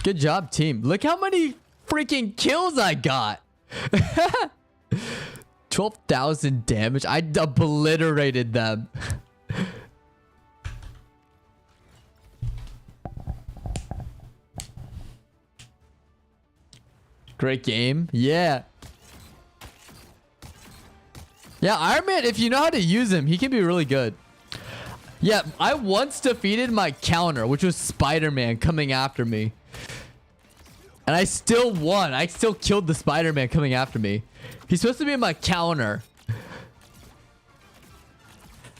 Good job, team. Look how many freaking kills I got. 12,000 damage. I obliterated them. Great game. Yeah. Yeah, Iron Man, if you know how to use him, he can be really good. Yeah, I once defeated my counter, which was Spider-Man coming after me. And I still won. I still killed the Spider-Man coming after me. He's supposed to be my counter.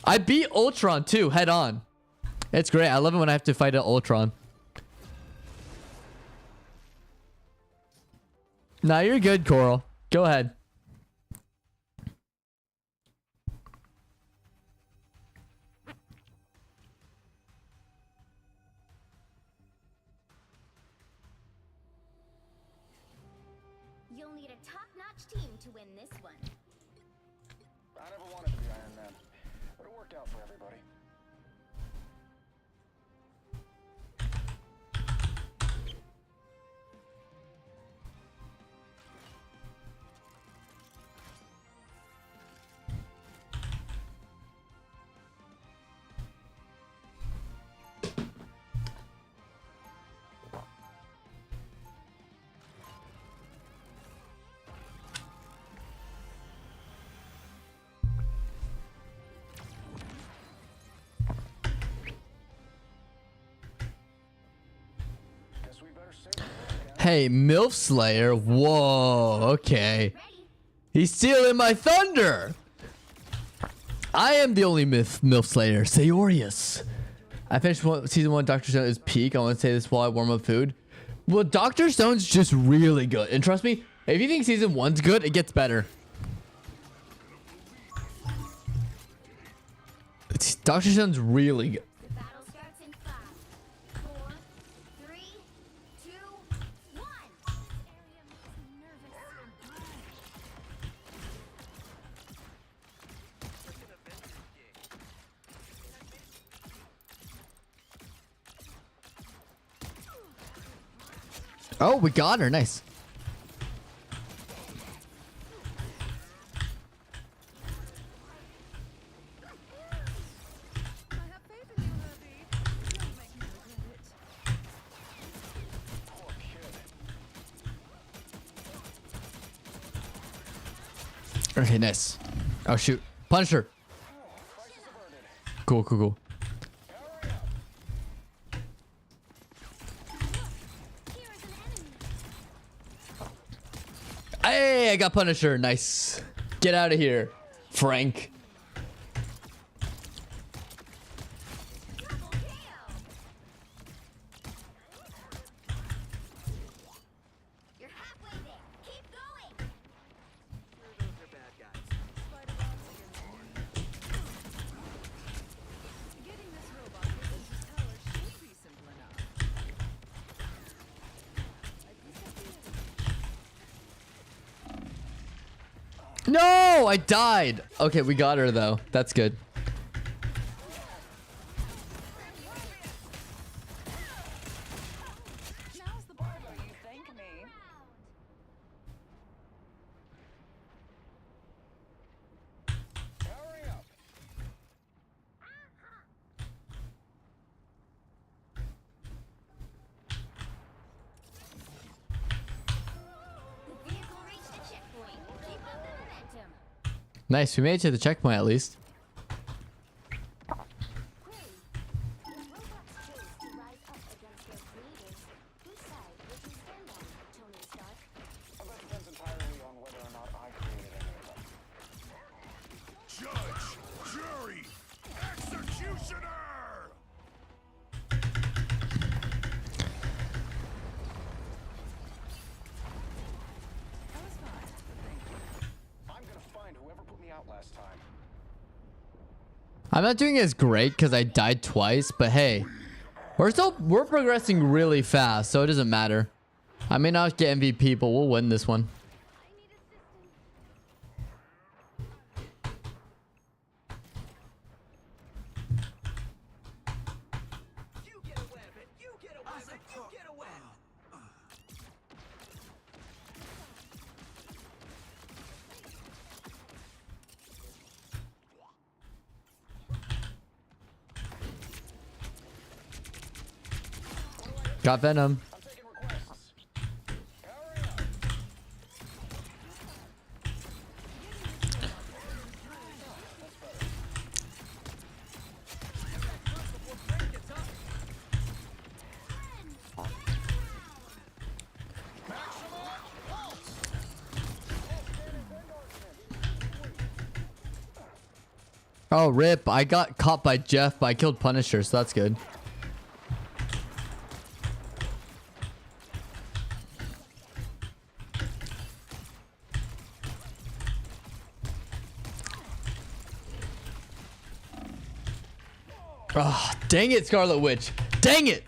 I beat Ultron too, head on. It's great. I love it when I have to fight an Ultron. Nah, you're good, Coral. Go ahead. You'll need a top-notch team to win this one. I never wanted to be Iron Man, but it worked out for everybody. Guess we better save it. Hey, MILF Slayer. Whoa, okay. He's stealing my thunder. I am the only MILF Slayer. Seyorias. I finished season 1. Dr. Stone is peak. I want to say this while I warm up food. Well, Dr. Stone's just really good. And trust me, if you think season 1's good, it gets better. Dr. Stone's really good. The battle starts in 5, 4, 3, 2, 1. This area makes me nervous. Oh, we got her. Nice. I have faith in you, Herbie. You'll make me regret it. Poor kid. Okay, nice. Oh, shoot. Punisher. Crisis averted. Cool, cool, cool. Hurry up. Here is an enemy. Hey, I got Punisher. Nice. Get out of here, Frank. Double kill. You're halfway there. Keep going. Those are bad guys. Spider-Man's against me. Getting this robot within his tower should be simple enough. I picked up the enemy. No, I died. Okay, we got her though. That's good. Now's the part where you thank me. Hurry up. The vehicle reached the checkpoint. Keep up the momentum. Nice. We made it to the checkpoint at least. Query. If robots chose to rise up against their creators, whose side would you stand on, Tony Stark? That depends entirely on whether or not I created any of them. Judge, jury, executioner! That was fine. Thank you. I'm gonna find whoever put me out last time. I'm not doing as great because I died twice, but hey, we're progressing really fast, so it doesn't matter. I may not get MVP, but we'll win this one. I need assistance. You get a weapon, you get a weapon, you get a weapon! Got Venom. I'm taking requests. Hurry up. Oh, rip. I got caught by Jeff, but I killed Punisher, so that's good. Ah, dang it, Scarlet Witch. Dang it.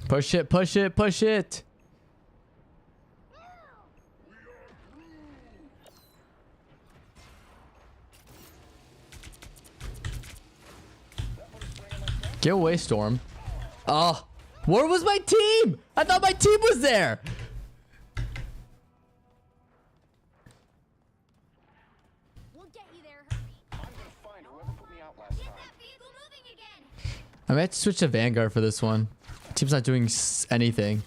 Push it, push it, push it. Get away, Storm. Oh, where was my team? I thought my team was there. We'll get you there, hurry. I'm gonna find whoever put me out last Get time. that vehicle moving again. I might have to switch to Vanguard for this one. Team's not doing anything.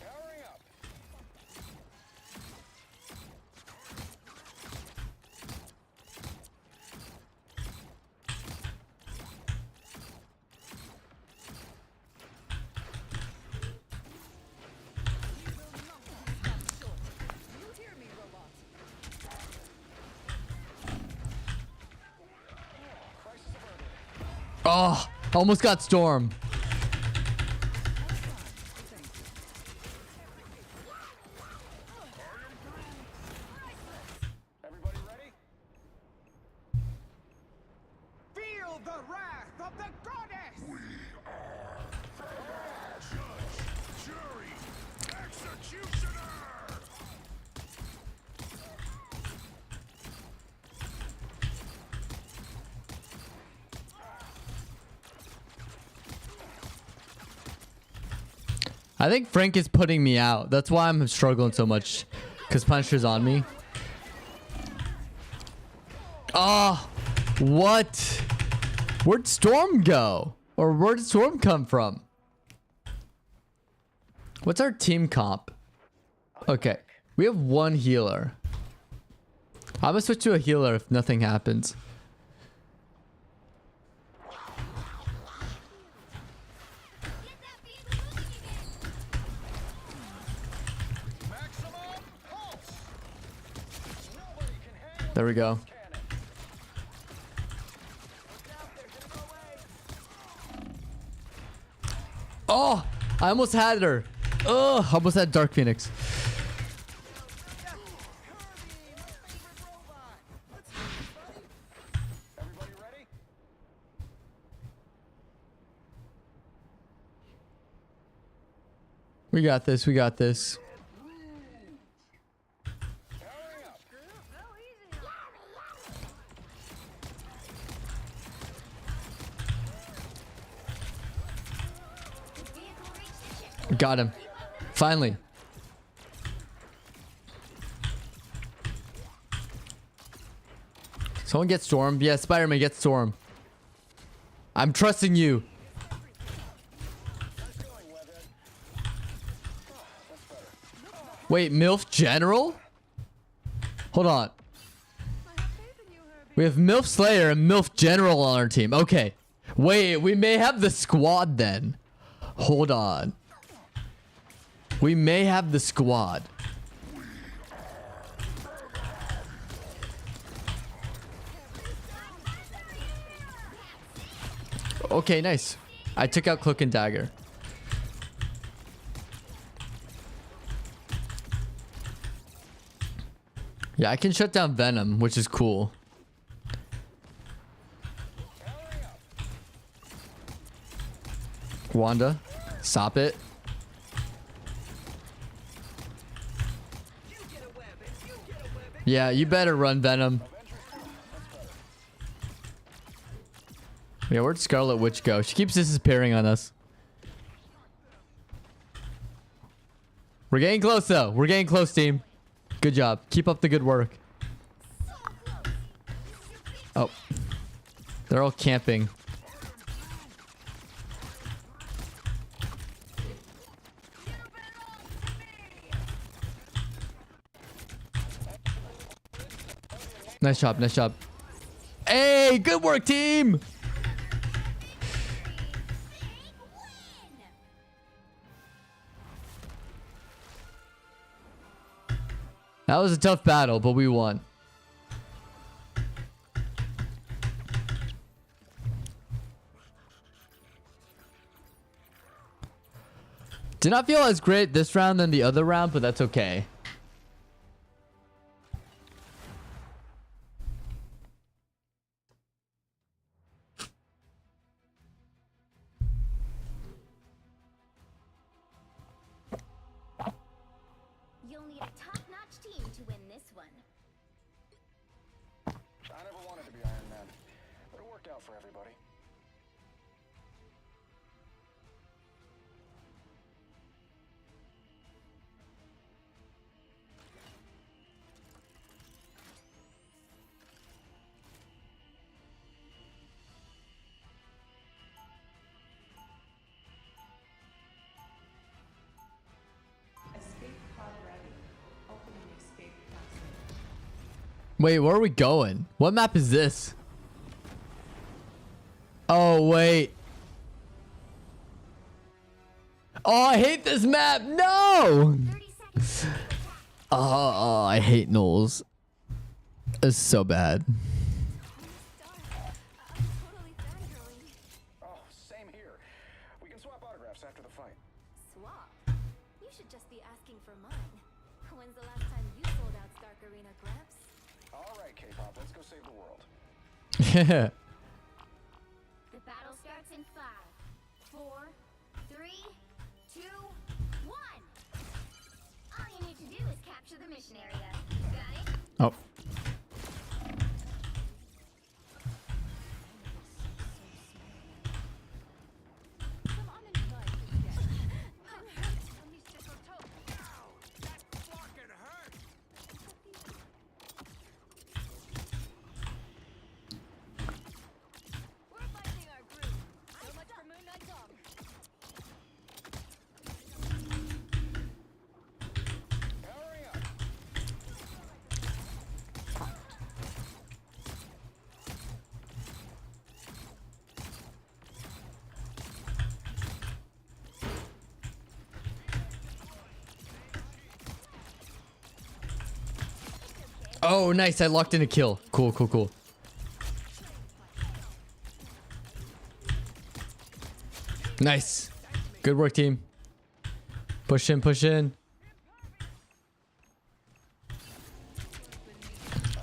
Powering up. You hear me, robot? Crisis averted. Oh, almost got Storm. Everybody ready? Feel the wrath of the goddess! I think Frank is putting me out. That's why I'm struggling so much. Because Punisher's on me. Oh, what? Where'd Storm go? Or where did Storm come from? What's our team comp? Okay, we have one healer. I'm gonna switch to a healer if nothing happens. Get that vehicle moving again. Maximum pulse. Nobody can hang with There we go. this cannon. Oh, I almost had her. Oh, almost had Dark Phoenix. Everybody ready? We got this. We got this. Powering up. Vehicle reached the checkpoint. Got him. Finally. Someone get Storm. Yeah, Spider-Man, get Storm. I'm trusting you. Nice going, Webhead. That's better. Wait, MILF General? Hold on. I have faith in you, Herbie. We have MILF Slayer and MILF General on our team. Okay. Wait, we may have the squad then. Hold on. We may have the squad. Okay, nice. I took out Cloak and Dagger. Yeah, I can shut down Venom, which is cool. Powering up. Wanda, stop it. You get a web and you get a web and Yeah, you better run, Venom. Yeah, where'd Scarlet Witch go? She keeps disappearing on us. We're getting close, though. We're getting close, team. Good job. Keep up the good work. Oh. They're all camping. Nice job, nice job. Hey, good work, team! That was a tough battle, but we won. Did not feel as great this round than the other round, but that's okay. You'll need a top-notch team to win this one. I never wanted to be Iron Man, but it worked out for everybody. Escape pod ready. Opening escape passage. Wait, where are we going? What map is this? Oh, wait. Oh, I hate this map. No. 30 seconds to attack. Oh, I hate Knowles. It's so bad. I'm totally fangirling. Oh, same here. We can swap autographs after the fight. Swap? You should just be asking for mine. When's the last time you sold out Stark Arena, Gramps? All right, K-pop, let's go save the world. The battle starts in 5, 4, 3, 2, 1. All you need to do is capture the mission area. Got it? Oh. Some unemployed could get. I'm hurt. On these little toes. That fucking hurt! We're finding our groove. So much for Moon Knight Dog. Hurry up! Oh, nice. I locked in a kill. Cool, cool, cool. Nice. Good work, team. Push in, push in.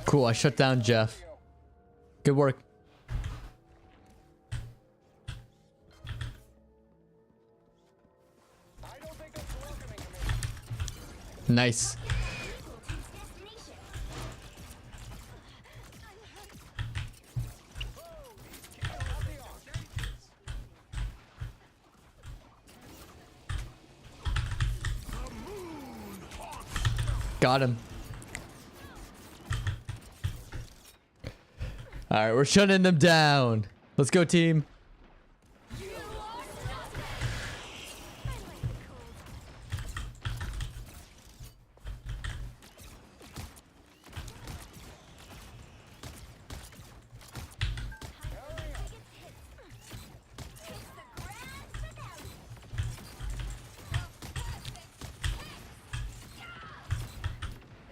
Cool. I shut down Jeff. Good work. I don't think that's welcoming to me. Nice. Equal to its destination. Got him. All right, we're shutting them down. Let's go, team.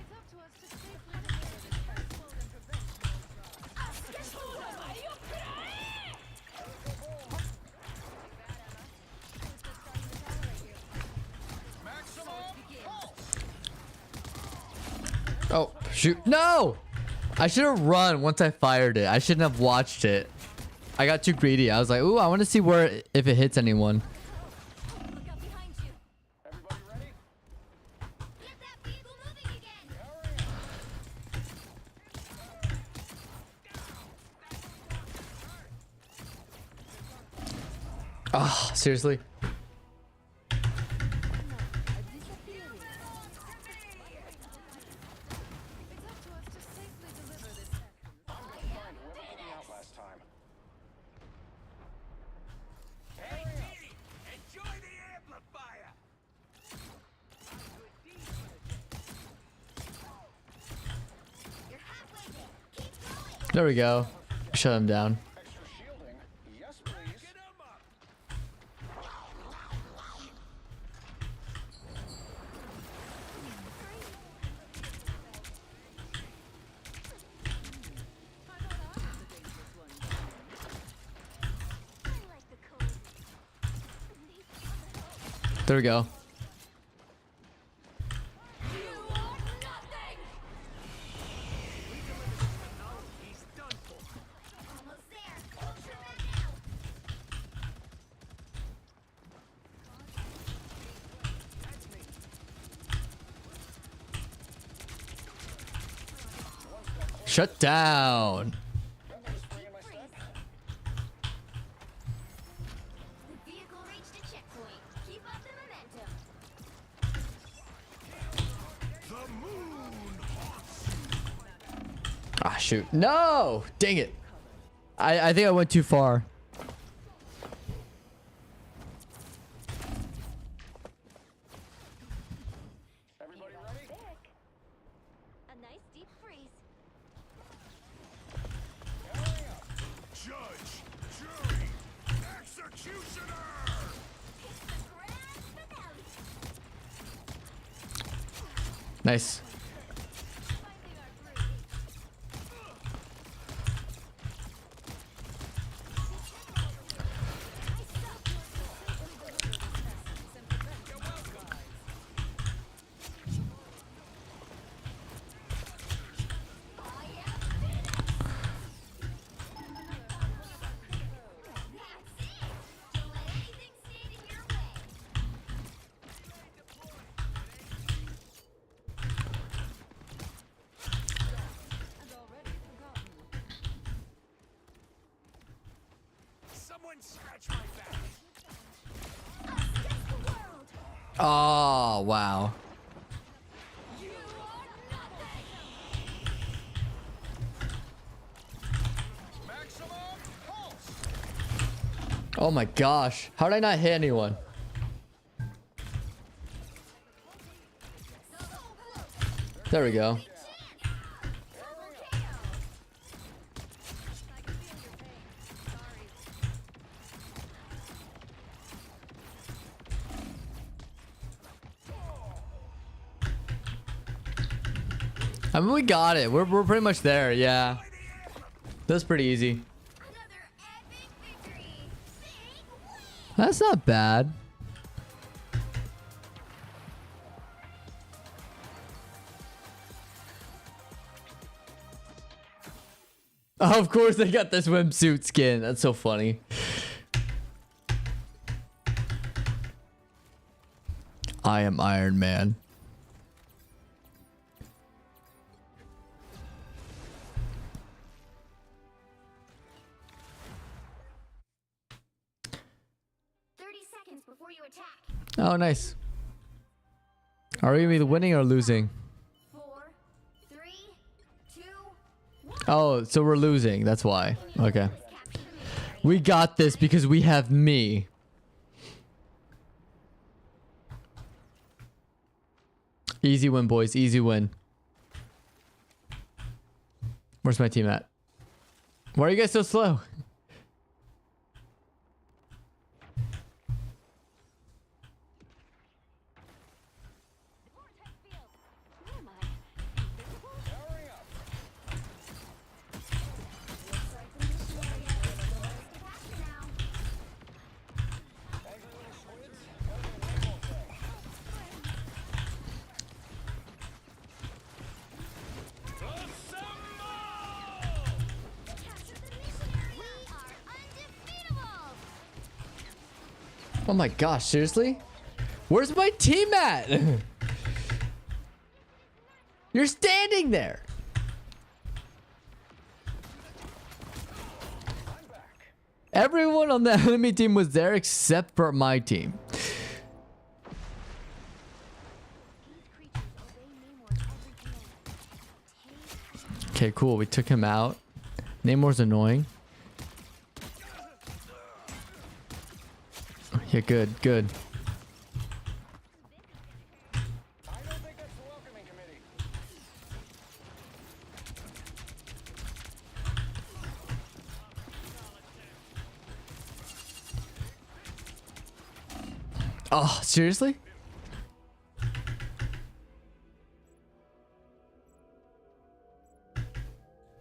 It's up to us to safely deliver this peaceful and prevention. Oh, shoot. No! I should have run once I fired it. I shouldn't have watched it. I got too greedy. I was like, ooh, I want to see where if it hits anyone. Look out behind you. Everybody ready? Get that vehicle moving again. Ah, seriously? It's up to us to safely deliver this. I'm gonna find whoever put me out last time. Hey, Dee! Enjoy the amplifier! You're halfway there. Keep going. There we go. Shut him down. Extra shielding? Yes, please. Get 'em up! I thought I was the dangerous one. I like the code. These There we go. You are nothing. He's done for. Almost there. Ultra Man out. Shut down. The vehicle reached a checkpoint. Keep up the momentum. Ah, shoot. No! Dang it. I think I went too far. Everybody ready? Thick. A nice deep freeze. Judge, jury, executioner! It's the grand finale. Nice. Finding our groove. That's it. Don't let anything stand in your way. And already forgotten. Someone scratch my back! Us against the world. Oh, wow. You are nothing. Maximum pulse. Oh my gosh. How did I not hit anyone? So close. There we go. Chance. Double KO. I can feel your pain. Sorry. I mean, we got it. We're pretty much there. Yeah. That's pretty easy. Another epic victory. Big win. That's not bad. Oh, of course they got the swimsuit skin. That's so funny. I am Iron Man. Seconds before you attack. Oh, nice. Are we either winning or losing? 4, 3, 2, 1. Oh, so we're losing. That's why. Okay. Capture the missionary. We got this because we have me. Easy win, boys. Easy win. Where's my team at? Why are you guys so slow? Vortex field. Where am I? Invisible? Powering up. Looks like the missionary has the doors to capture now. Angry little squids. Gotta do one more thing. Capture the missionary. We are undefeatable. Oh my gosh, seriously? Where's my team at? You're standing there. I'm back. Everyone on the enemy team was there except for my team. These creatures obey Namor's every command. Okay, cool. We took him out. Namor's annoying. Yeah, good, good. I don't think that's the welcoming committee. Oh, seriously?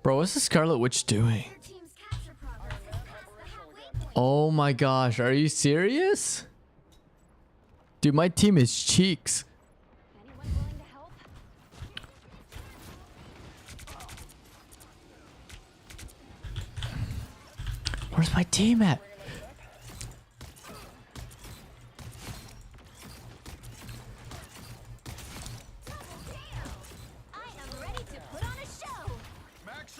Bro, what's the Scarlet Witch doing? Your team's capture progress has passed the halfway point. Oh my gosh, are you serious? Dude, my team is cheeks. Anyone willing to help? Where's my team at? Double KO. I am ready to put on a show. Max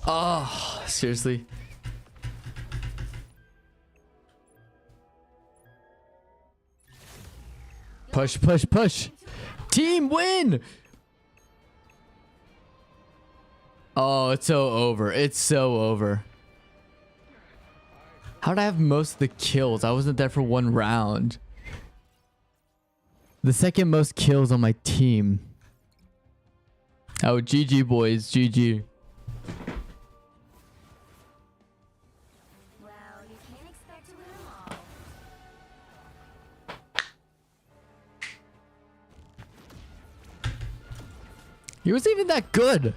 Oh, seriously. Push, push, push. Team win. Oh, it's so over. It's so over. How did I have most of the kills? I wasn't there for one round. The second most kills on my team. Oh, GG boys, GG. Well, you can't expect to win them all. He wasn't even that good.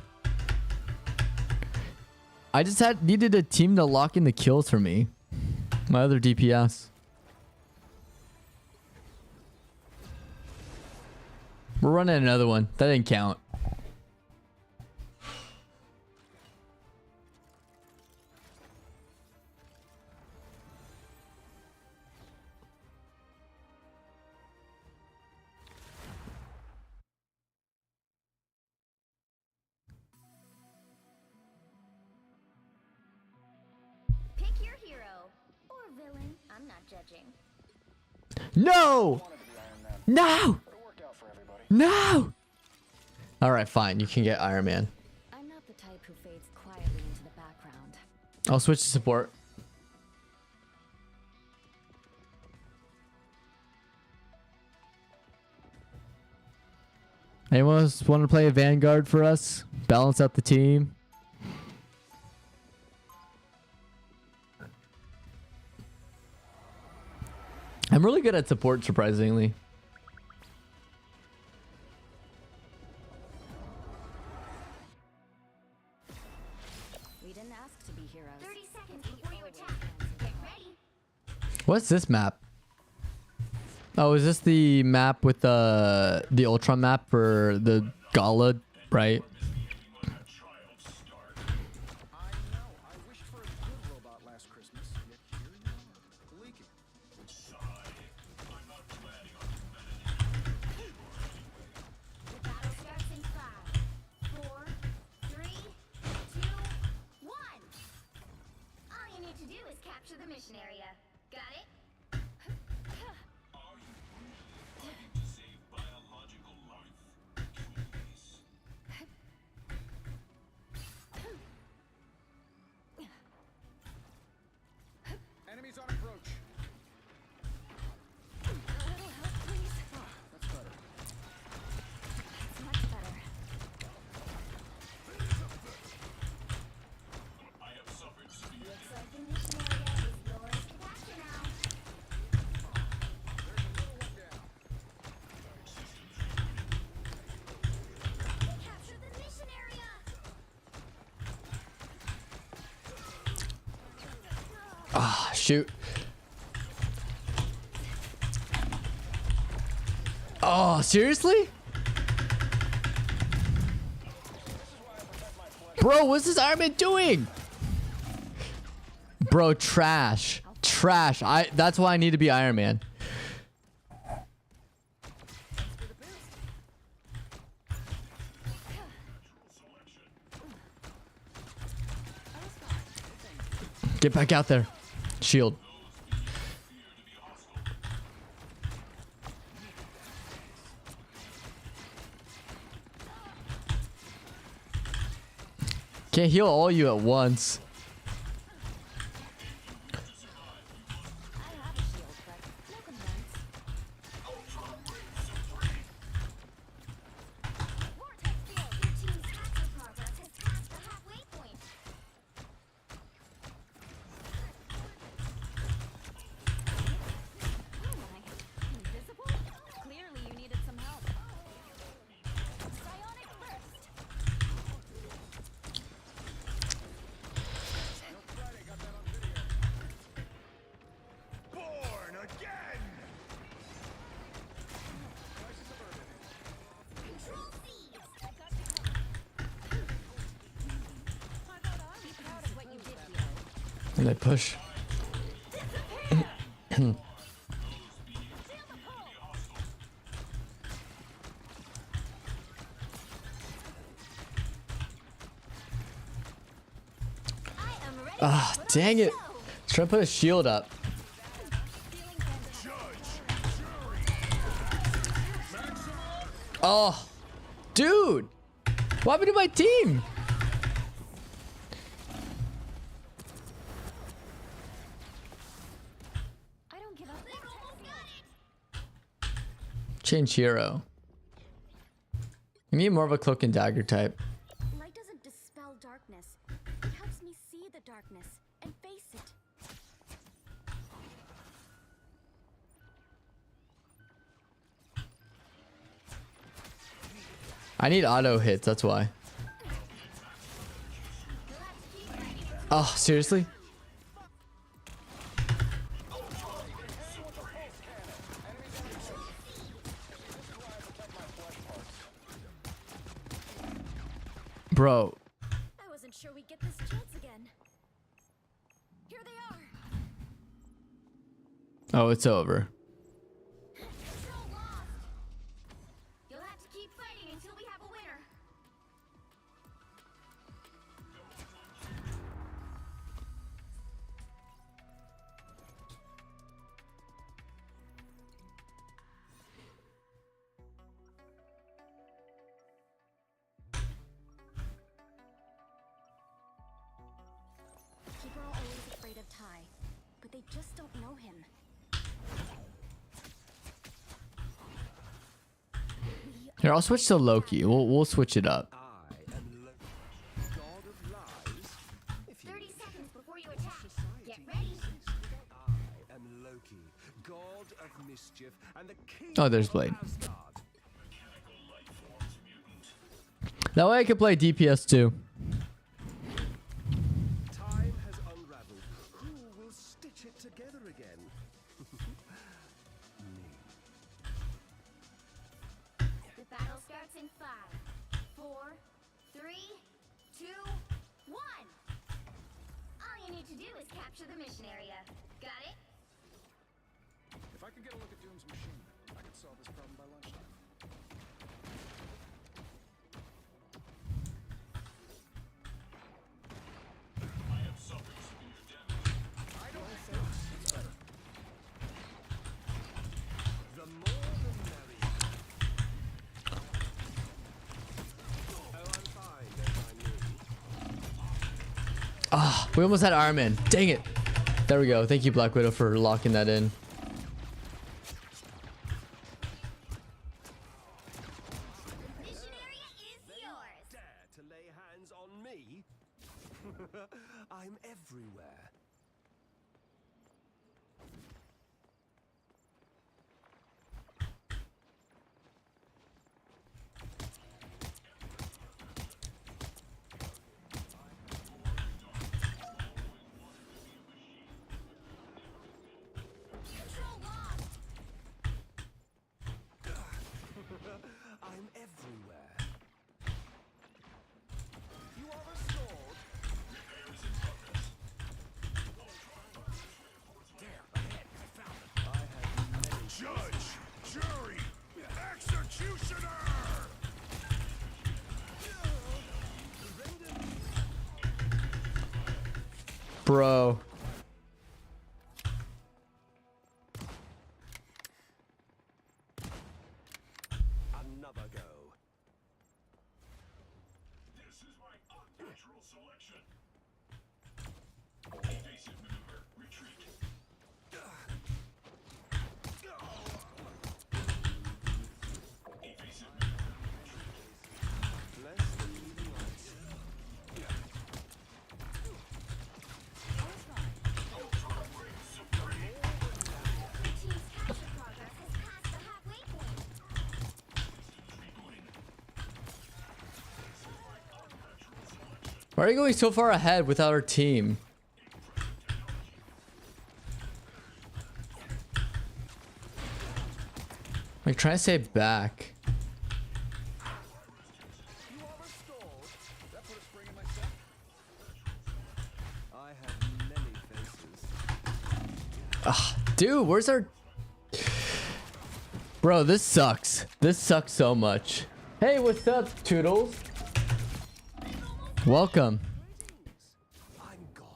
I just needed a team to lock in the kills for me. My other DPS. We're running another one. That didn't count. Pick your hero or villain. I'm not judging. No! Wanted to be Iron Man, No! but it worked out for everybody. No! Alright, fine. You can get Iron Man. I'm not the type who fades quietly into the background. I'll switch to support. Anyone else want to play a Vanguard for us? Balance out the team. I'm really good at support, surprisingly. We didn't ask to be heroes. 30 seconds before you attack. Get ready. What's this map? Oh, is this the map with the Ultron map for the Gala, right? I know. I wished for a good robot last Christmas, yet here you are, leaking. The battle starts in 5, 4, 3, 2, 1. All you need to do is capture the mission area. Got it? Enemies on approach. A little help, please. That's better. That's much better. Looks like the mission area is yours to capture now. Capture the mission area. Ah, shoot. Oh, seriously? Bro, what's this Iron Man doing? Bro, trash. Trash. That's why I need to be Iron Man. Get back out there. Shield. Can't heal all you at once. I have a shield, but no complaints. Vortex field. Your team's capture progress has passed the halfway point. Oh my. Invisible? Clearly you needed some help. Psionic burst. Born again! Control C. I got you covered. How about I be proud of what you did here? And they push. Ah, dang it. Let's try to put a shield up. Oh, dude. What happened to my team? I don't give up. Change hero. You need more of a cloak and dagger type. Light doesn't dispel darkness. It helps me see the darkness and face it. I need auto hits, that's why. Oh, seriously? Bro, I wasn't sure we'd get this chance again. Here they are. oh, it's over. Control lost. You'll have to keep fighting until we have a winner. People are always afraid of Ty, but they just don't know him. Here, I'll switch to Loki. We'll switch it up. I am Loki, god of lies. If you 30 seconds before you attack. society Get ready. exists, I am Loki, god of mischief, and the king Oh, there's of Blade. Asgard. That way I can play DPS too. Time has unraveled. Who will stitch it together again? Me. The battle starts in 5, 4, 3, 2, 1. All you need to do is capture the mission area. Got it? If I could get a look at Doom's machine, I could solve this problem by lunchtime. The more the merrier. Oh, I'm fine, don't mind me. Ah, we almost had Iron Man. Dang it. There we go. Thank you, Black Widow, for locking that in. Mission area is yours. Dare to lay hands on me? I'm everywhere. Control lost. I'm everywhere. You are restored. There, ahead, I found it. I have many. Judge, jury, executioner! Bro. Another go. This is my unnatural selection. Evasive maneuver, retreat. Evasive maneuver, retreat. Bless the leading lights. The team's capture progress has passed the halfway point. Why are you going so far ahead without our team? Like, trying to stay back. You are restored. That put a spring in my step. I have many faces. Ah, dude, where's our... Bro, this sucks. This sucks so much. Hey, what's up, Toodles? Welcome. I'm gone.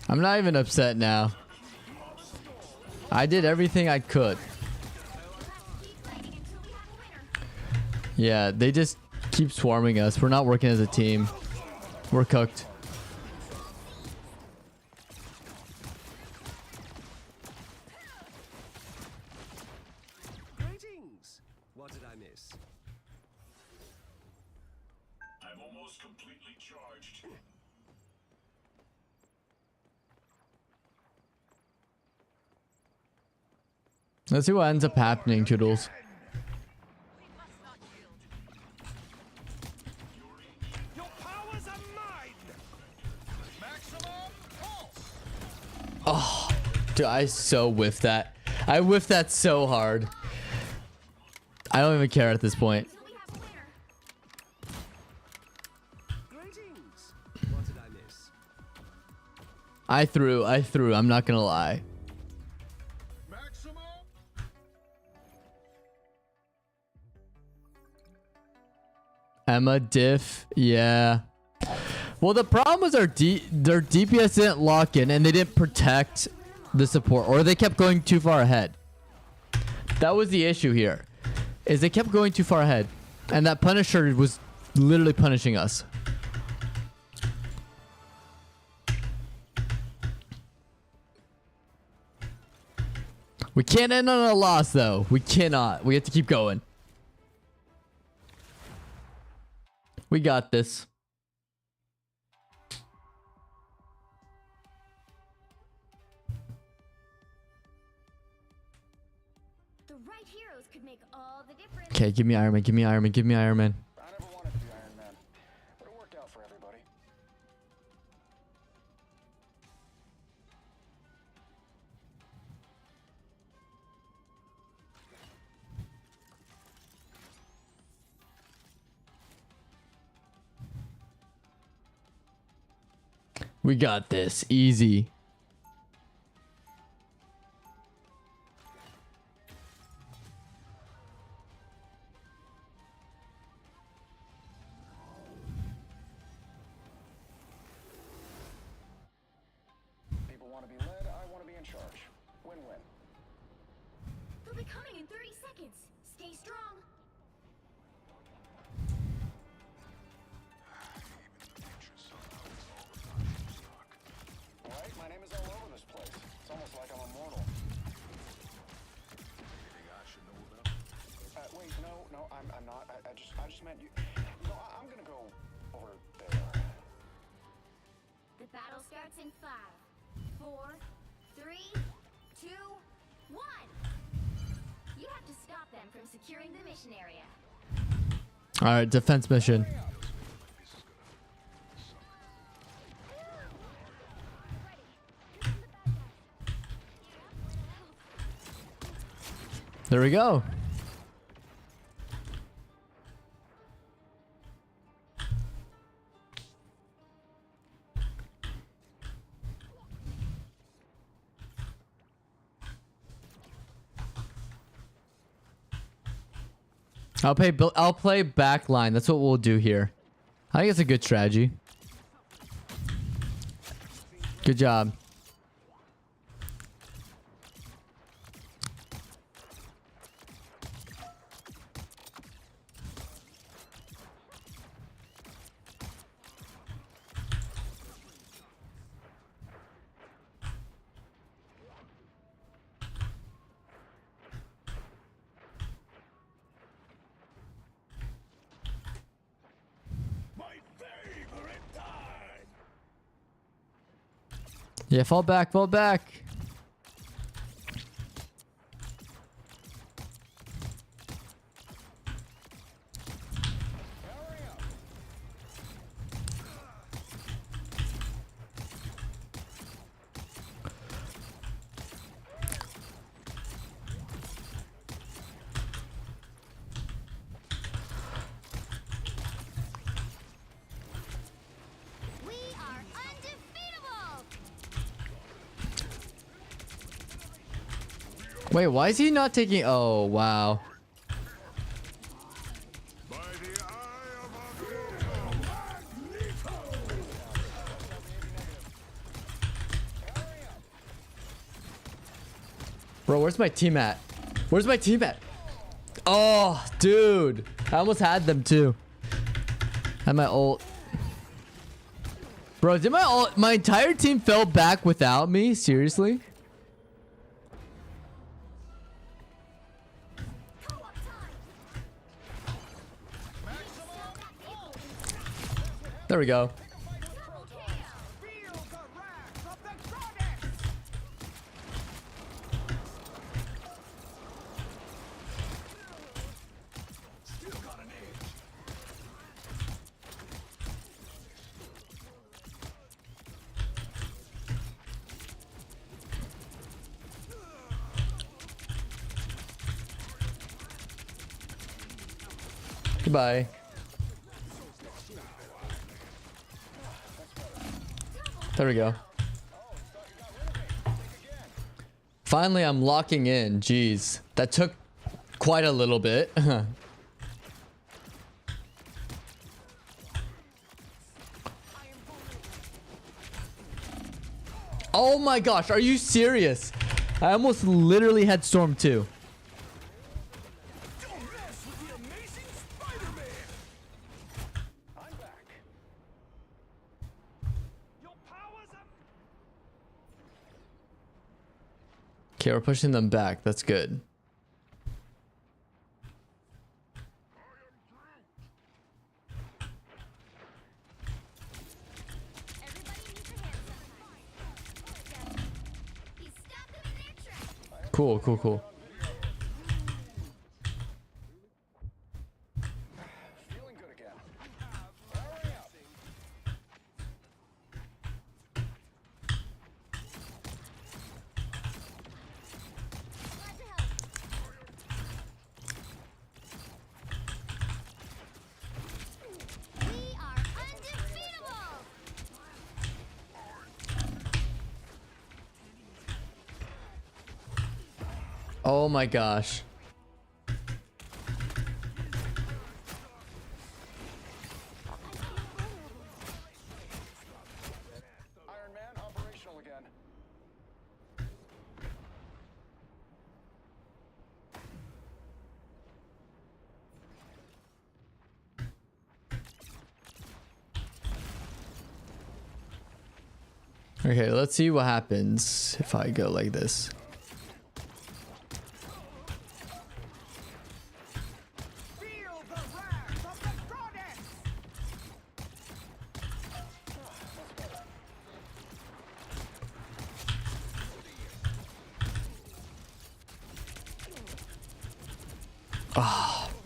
I'm not even upset now. I did everything I could. Keep playing until we have a winner. Yeah, they just keep swarming us. We're not working as a team. We're cooked. Greetings. What did I miss? I'm almost completely charged. Let's see what ends up happening, Toodles. Your powers are mine. Maximum pulse. Dude, I so whiffed that. I whiffed that so hard. I don't even care at this point. Until we have a winner. Greetings. What did I miss? I threw. I'm not gonna lie. Maximum. Emma diff, yeah. Well, the problem was their DPS didn't lock in and they didn't protect the support, or they kept going too far ahead. That was the issue here, is they kept going too far ahead, and that Punisher was literally punishing us. We can't end on a loss, though. We cannot. We have to keep going. We got this. The right heroes could make all the difference. Okay, give me Iron Man. Give me Iron Man. Give me Iron Man. I never wanted to be Iron Man, but it worked out for everybody. We got this. Easy. People want to be led, I want to be in charge. Win-win. They'll be coming in 30 seconds. Stay strong. Right? My name is all over this place. It's almost like I'm immortal. Anything I should know about? Wait, no, I'm not. I just meant you. No, I'm gonna go over there. The battle starts in 5, 4, 3, 2, 1. You have to stop them from securing the mission area. All right, defense mission. There we go. I'll play back line. That's what we'll do here. I think it's a good strategy. Good job. My favorite time. Yeah, fall back, fall back. Hurry up. We are undefeatable. Wait, why is he not taking... Oh, wow. By the eye of Magneto. Bro, where's my team at? Where's my team at? Oh, dude. I almost had them too. Had my ult. Bro, did my entire team fell back without me? Seriously? There we go. Feel the wrath of the goddess! Still got an edge. Goodbye. There we go. Finally, I'm locking in. Jeez. That took quite a little bit. Oh my gosh, are you serious? I almost literally had Storm 2. Don't mess with the amazing Spider-Man! I'm back. Your powers are... Okay, we're pushing them back. That's good. Everybody needs your hands up. You stopped them in their tracks. Cool, cool, cool. Feeling good again. Hurry up. Glad to help. We are undefeatable. Oh my gosh. Iron Man operational again. Okay, let's see what happens if I go like this. Feel the wrath of the goddess!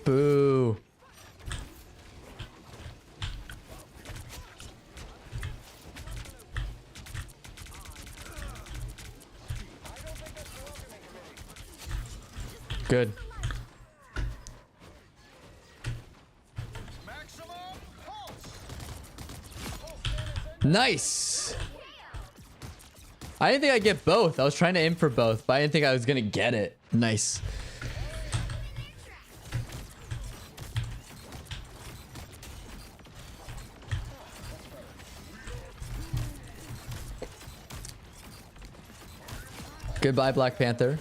Boo. Good. Maximum pulse. Nice. I didn't think I'd get both. I was trying to aim for both, but I didn't think I was gonna get it. Nice. Goodbye, Black Panther.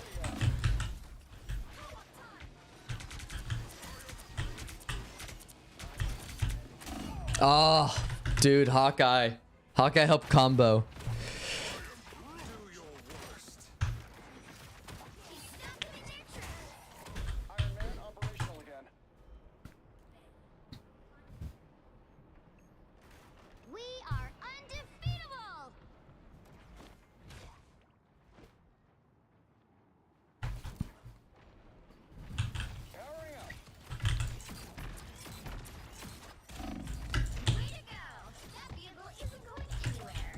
Oh, dude, Hawkeye. Hawkeye helped combo. Iron Man operational again. We are undefeatable. Powering up. Way to go. That vehicle isn't going anywhere.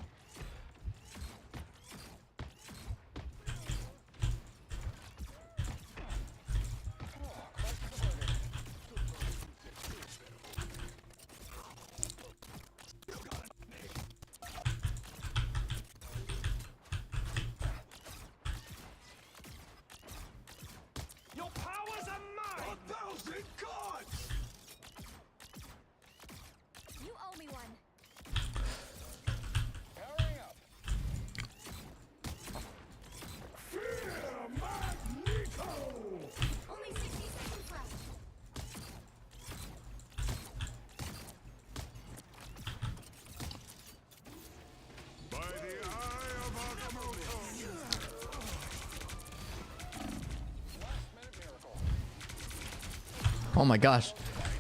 Oh my gosh.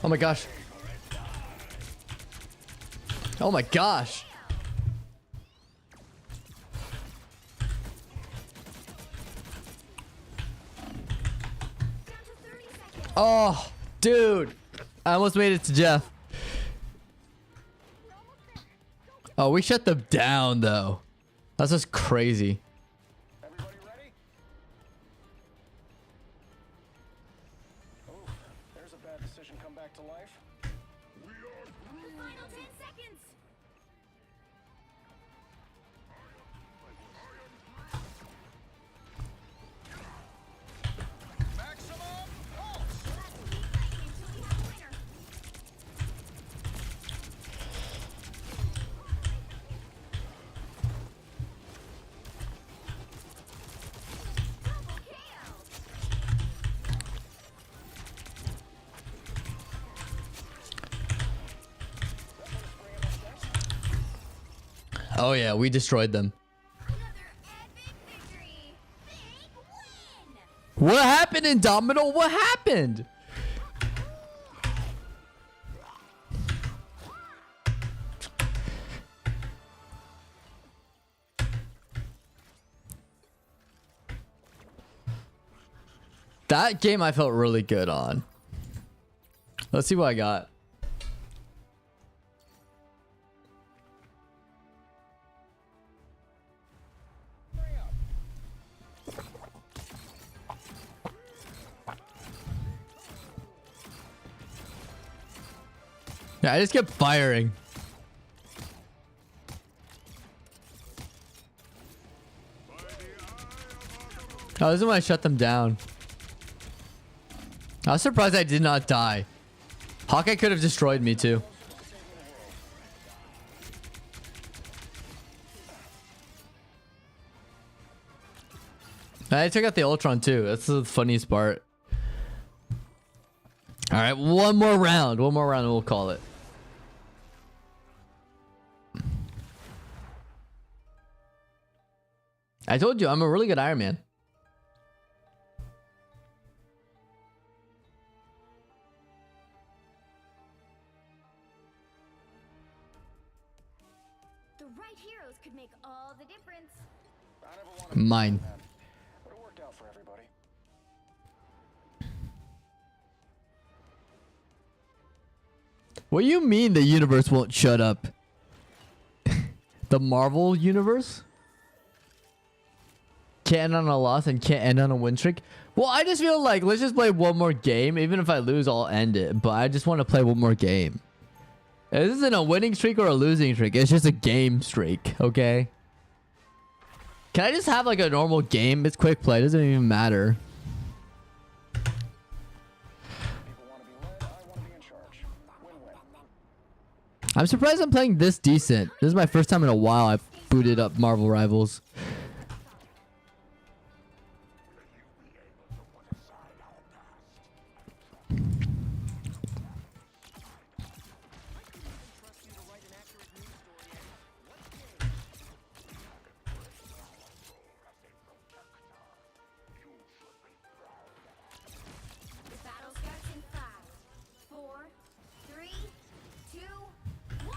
Oh my gosh. Oh my gosh. Oh, dude. I almost made it to Jeff. Oh, we shut them down, though. That's just crazy. Everybody ready? Oh, there's a bad decision come back to life. Final 10 seconds. Maximum pulse! Let's keep fighting until we have a winner. Double KO. Oh, yeah. We destroyed them. Another epic victory. Big win. What happened, Indomitable? What happened? That game I felt really good on. Let's see what I got. Yeah, I just kept firing. Oh, this is when I shut them down. I was surprised I did not die. Hawkeye could have destroyed me too. I took out the Ultron too. That's the funniest part. All right, one more round. One more round and we'll call it. I told you, I'm a really good Iron Man. The right heroes could make all the difference. I never wanted to be Mine. that, but it worked out for everybody. What do you mean the universe won't shut up? The Marvel universe? Can't end on a loss and can't end on a win streak? Well, I just feel like let's just play one more game. Even if I lose, I'll end it. But I just want to play one more game. This isn't a winning streak or a losing streak. It's just a game streak, okay? Can I just have like a normal game? It's quick play. It doesn't even matter. People want to be led, I want to be in charge. Win-win. I'm surprised I'm playing this decent. This is my first time in a while I've booted up Marvel Rivals. The battle starts in 5, 4, 3, 2, 1.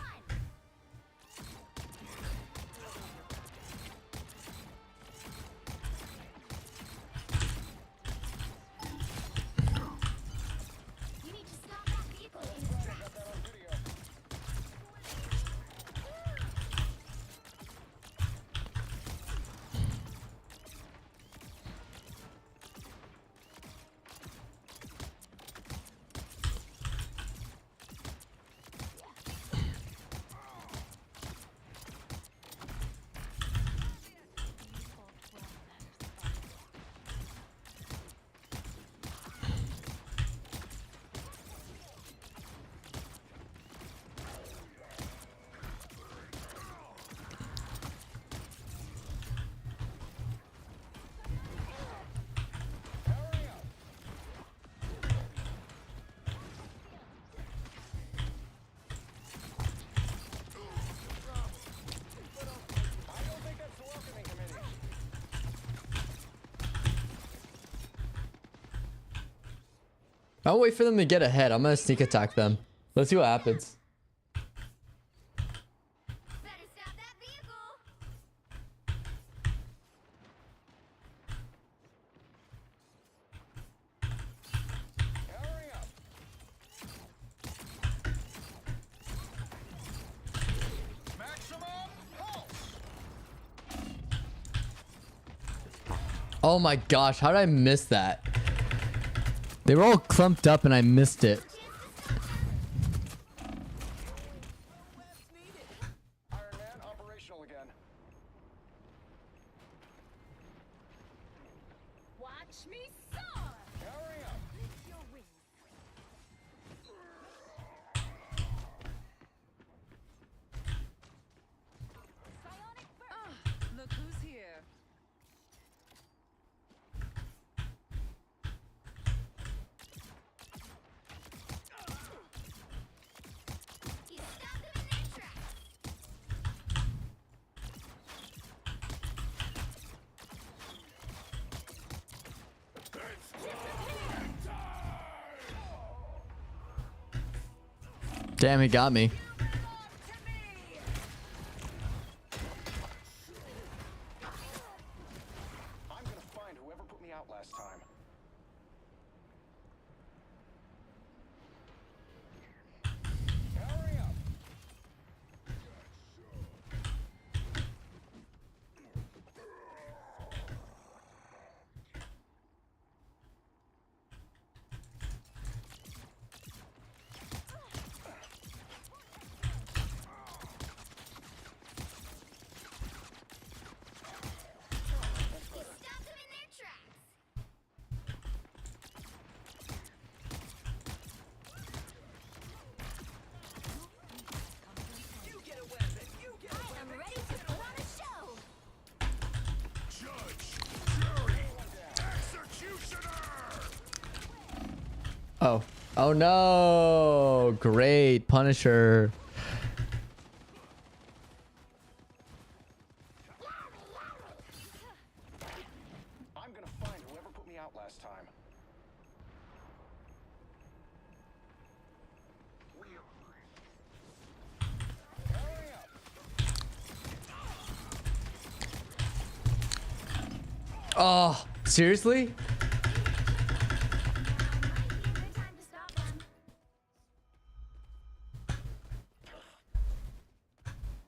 I'll wait for them to get ahead. I'm gonna sneak attack them. Let's see what happens. Better stop that vehicle. Powering up. Maximum pulse. Oh my gosh, how did I miss that? They were all clumped up and I missed it. Iron Man operational again. Watch me soar. Powering up. Lift your wings. Psionic burst. Look who's here. You stopped them in their tracks. Damn, he got me. I'm gonna find whoever put me out last time. Powering up. You stopped them in their tracks. You get a weapon. You get a I weapon. am ready to put on a show. Judge, jury, executioner. Oh. Oh no. Great. Punisher. I'm gonna find whoever put me out last time. Powering up. Oh, seriously? Might be a good time to stop them.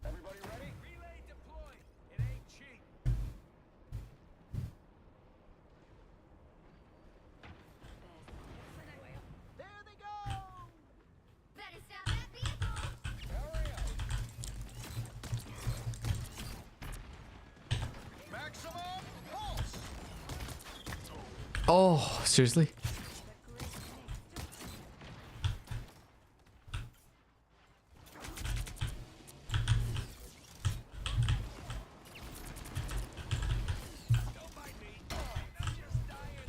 Everybody ready? Relay deployed. It ain't cheap. There they go. Better stop that vehicle. Powering up. Maximum pulse. Oh, seriously? Don't mind me. I'm just dying.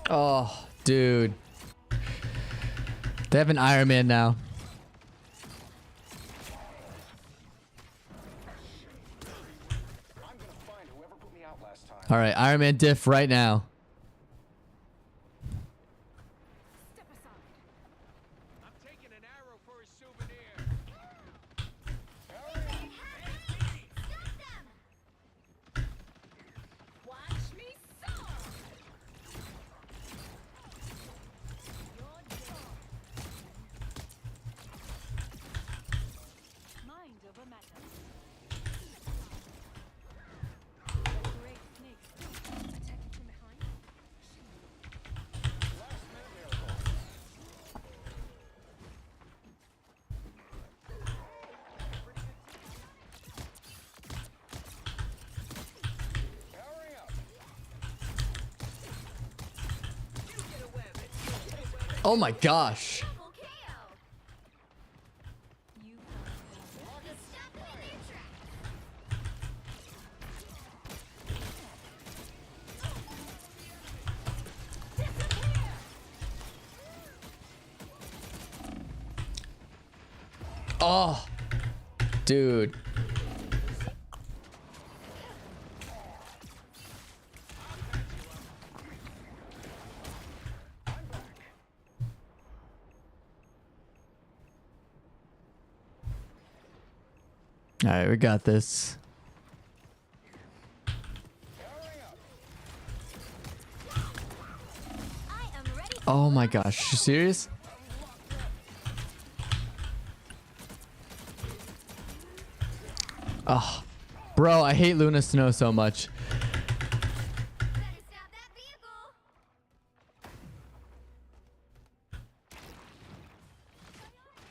Oh, dude. They have an Iron Man now. I'm gonna find whoever put me out last time. All right, Iron Man diff right now. Step aside. I'm taking an arrow for a souvenir. Powering up. Stop them. Watch me soar. Your job. Mind over matter. Great snakes. Attacking from behind. Last minute miracle. Powering up. You get a weapon. You get a weapon. Oh my gosh. Double KO. You You stopped them in their tracks. Oh, dude. All right, we got this. I am ready. Oh my gosh, you serious? Oh, bro, I hate Luna Snow so much. Better stop that vehicle.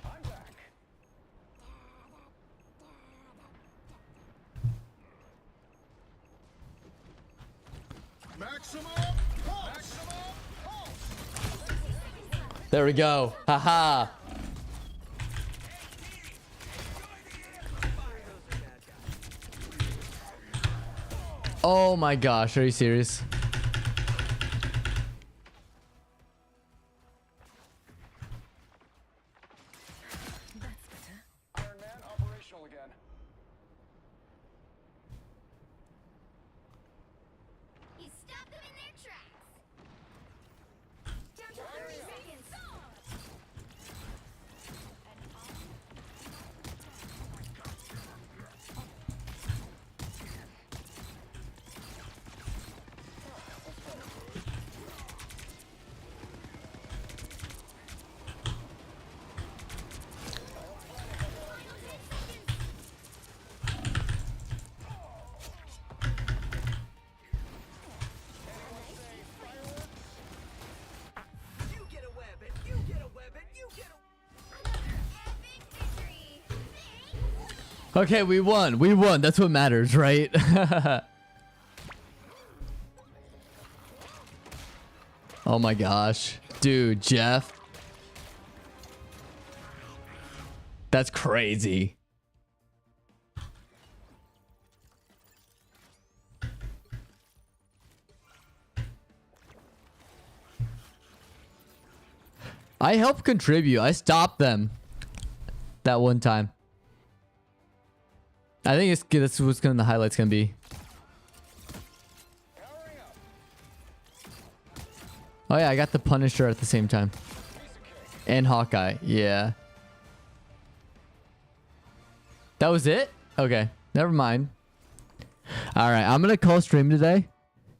I'm back. Maximum pulse. Maximum pulse. There we go. Haha. Oh my gosh, are you serious? Iron Man operational again. You stop them in their tracks. Down to 30 seconds. You get a weapon. You get a weapon. You get a. Epic victory. Okay, we won. We won. That's what matters, right? Oh my gosh. Dude, Jeff. That's crazy. I helped contribute. I stopped them that one time. I think this is what's the highlight's gonna be. Powering up. Oh yeah, I got the Punisher at the same time. Piece of cake. And Hawkeye, yeah. That was it? Okay, never mind. All right, I'm gonna call stream today.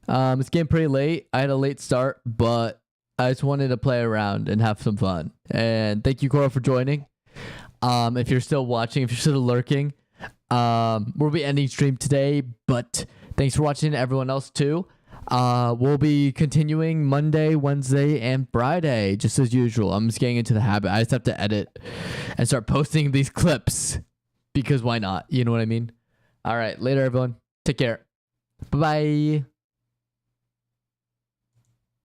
It's getting pretty late. I had a late start, but I just wanted to play around and have some fun. And thank you, Cora, for joining. If you're still watching, if you're still lurking, we'll be ending stream today. But thanks for watching, everyone else too. We'll be continuing Monday, Wednesday, and Friday, just as usual. I'm just getting into the habit. I just have to edit and start posting these clips because why not? You know what I mean? All right, later, everyone. Take care. Bye-bye.